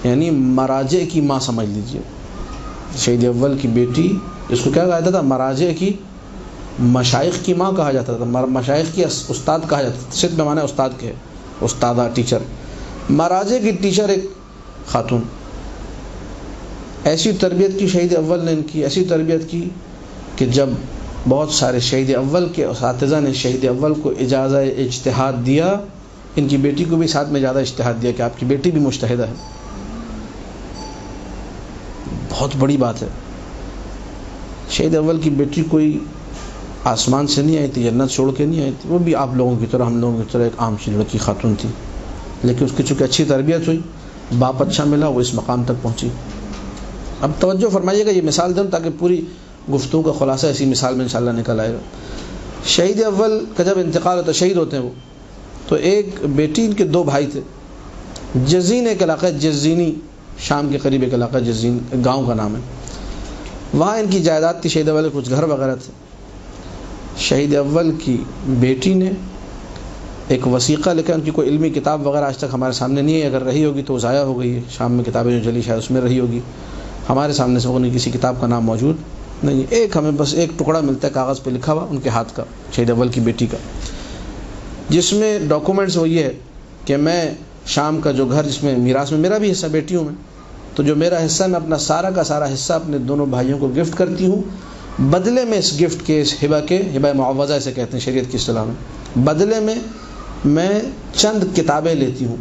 یعنی مراجع کی ماں سمجھ لیجئے. شہید اول کی بیٹی، اس کو کیا کہا جاتا تھا؟ مراجع کی، مشائخ کی ماں کہا جاتا تھا، مشائخ کی استاد کہا جاتا تھا. ست میں معنی استاد کے، استادہ، ٹیچر. مراجع کی ٹیچر ایک خاتون. ایسی تربیت کی شہید اول نے ان کی، ایسی تربیت کی کہ جب بہت سارے شہید اول کے اساتذہ نے شہید اول کو اجازت اجتہاد دیا، ان کی بیٹی کو بھی ساتھ میں زیادہ اجتہاد دیا کہ آپ کی بیٹی بھی مجتہدہ ہے. بہت بڑی بات ہے. شہید اول کی بیٹی کوئی آسمان سے نہیں آئی تھی، جنت چھوڑ کے نہیں آئی تھی، وہ بھی آپ لوگوں کی طرح، ہم لوگوں کی طرح ایک عام سی لڑکی خاتون تھی، لیکن اس کی چونکہ اچھی تربیت ہوئی، باپ اچھا ملا، وہ اس مقام تک پہنچی. اب توجہ فرمائیے گا، یہ مثال دوں تاکہ پوری گفتگو کا خلاصہ اسی مثال میں انشاءاللہ نکل آئے گا. شہید اول کا جب انتقال ہوتا، شہید ہوتے ہیں وہ، تو ایک بیٹی، ان کے 2 بھائی تھے. جزین ایک علاقہ ہے، جزینی، شام کے قریب ایک علاقہ جزین، گاؤں کا نام ہے. وہاں ان کی جائیداد تھی. شہید اول کے کچھ گھر وغیرہ تھے. شہید اول کی بیٹی نے ایک وثیقہ لکھا. ان کی کوئی علمی کتاب وغیرہ آج تک ہمارے سامنے نہیں ہے، اگر رہی ہوگی تو ضائع ہو گئی ہے. شام میں کتابیں جو جلی شاید اس میں رہی ہوگی، ہمارے سامنے سے انہیں کسی کتاب کا نام موجود نہیں. ایک ہمیں بس ایک ٹکڑا ملتا ہے کاغذ پہ لکھا ہوا ان کے ہاتھ کا، شہید اول کی بیٹی کا، جس میں ڈاکومنٹس وہ یہ ہے کہ میں شام کا جو گھر جس میں میراث میں میرا بھی حصہ، بیٹی ہوں میں، تو جو میرا حصہ میں اپنا سارا کا سارا حصہ اپنے دونوں بھائیوں کو گفٹ کرتی ہوں. بدلے میں اس گفٹ کے، اس ہبہ کے، ہبہ معوضہ اسے کہتے ہیں شریعت کی اصطلاح میں، بدلے میں چند کتابیں لیتی ہوں.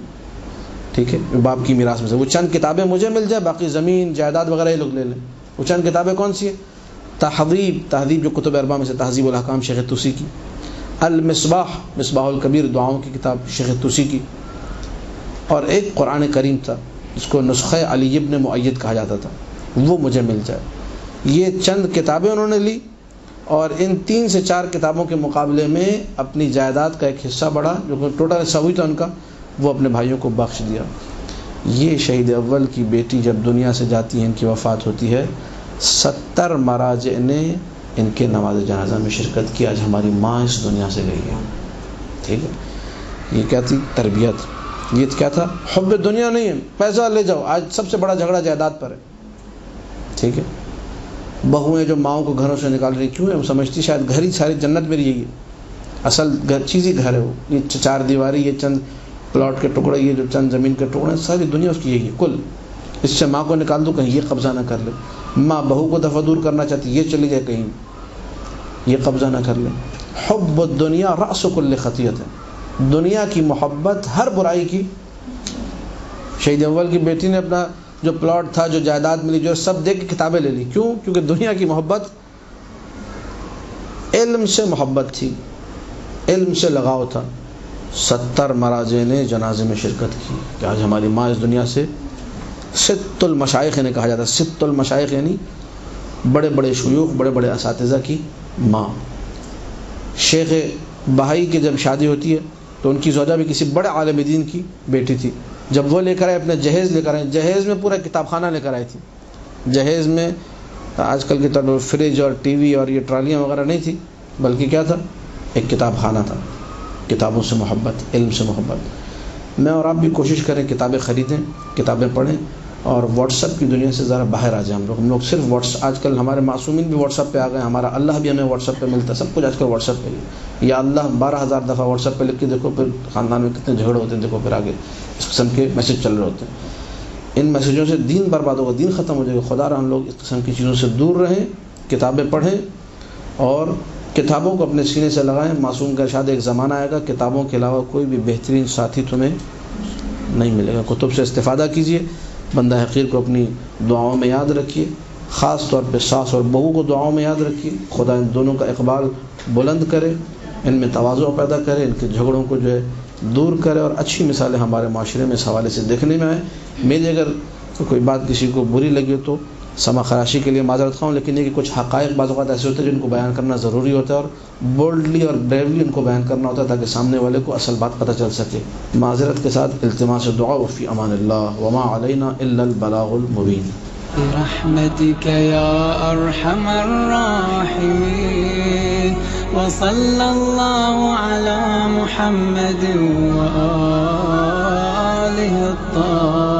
ٹھیک ہے، باپ کی میراث میں سے وہ چند کتابیں مجھے مل جائے، باقی زمین جائیداد وغیرہ یہ لوگ لے لیں. وہ چند کتابیں کون سی ہیں؟ تہذیب جو کتب اربعہ میں سے تہذیب الاحکام شیخ طوسی کی، المصباح، مصباح الکبیر دعاؤں کی کتاب شیخ طوسی کی، اور ایک قرآن کریم تھا جس کو نسخہ علی ابن مؤید کہا جاتا تھا، وہ مجھے مل جائے. یہ چند کتابیں انہوں نے لی، اور ان 3 سے 4 کتابوں کے مقابلے میں اپنی جائیداد کا ایک حصہ بڑھا، جو ٹوٹل حصہ ہوئی تھا ان کا، وہ اپنے بھائیوں کو بخش دیا. یہ شہید اول کی بیٹی جب دنیا سے جاتی ہے، ان کی وفات ہوتی ہے، 70 مراجع نے ان کے نماز جنازہ میں شرکت کی. آج ہماری ماں اس دنیا سے گئی ہے. ٹھیک ہے، یہ کیا تھی؟ تربیت. یہ کیا تھا؟ حب دنیا نہیں ہے، پیسہ لے جاؤ. آج سب سے بڑا جھگڑا جائیداد پر ہے. ٹھیک ہے، بہویں جو ماؤں کو گھروں سے نکال رہی، کیوں ہے؟ وہ سمجھتی شاید گھر ہی ساری جنت میری یہی ہے. اصل چیز ہی گھر ہے. وہ یہ 4 دیواری، یہ چند پلاٹ کے ٹکڑے، یہ جو چند زمین کے ٹکڑے، ساری دنیا اس کی یہی ہے کل. اس سے ماں کو نکال دو، کہیں یہ قبضہ نہ کر لے. ماں بہو کو دفع دور کرنا چاہتی، یہ چلی جائے کہیں یہ قبضہ نہ کر لے. حب الدنیا رأس کل خطیئت ہے. دنیا کی محبت ہر برائی کی. شہید اول کی بیٹی نے اپنا جو پلاٹ تھا، جو جائیداد ملی، جو سب دے کے کتابیں لے لی. کیوں؟ کیونکہ دنیا کی محبت علم سے محبت تھی، علم سے لگاؤ تھا. 70 مراجع نے جنازے میں شرکت کی کہ آج ہماری ماں اس دنیا سے. ست المشائخ نے کہا جاتا ہے. ست المشائخ یعنی بڑے بڑے شیوخ، بڑے بڑے اساتذہ کی ماں. شیخ بہائی کی جب شادی ہوتی ہے تو ان کی زوجہ بھی کسی بڑے عالم دین کی بیٹی تھی. جب وہ لے کر آئے، اپنے جہیز لے کر آئے، جہیز میں پورا کتاب خانہ لے کر آئی تھی. جہیز میں آج کل کی طرح فریج اور ٹی وی اور یہ ٹرالیاں وغیرہ نہیں تھی، بلکہ کیا تھا؟ ایک کتاب خانہ تھا. کتابوں سے محبت، علم سے محبت. میں اور آپ بھی کوشش کریں، کتابیں خریدیں، کتابیں پڑھیں، اور واٹس ایپ کی دنیا سے ذرا باہر آ جائیں. ہم لوگ صرف آج کل ہمارے معصومین بھی واٹس ایپ پہ آ گئے. ہمارا اللہ بھی ہمیں واٹس ایپ پہ ملتا ہے. سب کچھ آج کل واٹس ایپ پہ ہی. یا اللہ 12,000 دفعہ واٹس ایپ پہ لکھ کے دیکھو، پھر خاندان میں کتنے جھگڑے ہوتے ہیں دیکھو، پھر آگے اس قسم کے میسج چل رہے ہوتے ہیں. ان میسیجوں سے دین برباد ہوگا، دین ختم ہو جائے گا. خدا را ہم لوگ اس قسم کی چیزوں سے دور رہیں، کتابیں پڑھیں اور کتابوں کو اپنے سینے سے لگائیں. معصوم کا ارشاد، ایک زمانہ آئے گا کتابوں کے علاوہ کوئی بھی بہترین ساتھی تمہیں نہیں ملے گا. کتب سے استفادہ کیجیے. بندہ حقیر کو اپنی دعاؤں میں یاد رکھیے، خاص طور پہ ساس اور بہو کو دعاؤں میں یاد رکھیے. خدا ان دونوں کا اقبال بلند کرے، ان میں تواضع پیدا کرے، ان کے جھگڑوں کو جو ہے دور کرے، اور اچھی مثالیں ہمارے معاشرے میں اس حوالے سے دیکھنے میں آئیں. میری اگر کوئی بات کسی کو بری لگی ہو تو سما خراشی کے لیے معذرت خواہوں، لیکن یہ کہ کچھ حقائق بعض اوقات ایسے ہوتے ہیں جن کو بیان کرنا ضروری ہوتا ہے، اور بولڈلی اور بریولی ان کو بیان کرنا ہوتا ہے تاکہ سامنے والے کو اصل بات پتہ چل سکے. معذرت کے ساتھ التماس دعا. وفی امان اللہ، وما علینا الا البلاغ المبین. برحمتك يا أرحم الراحمين، وصلى الله على محمد وآله الطاهرين.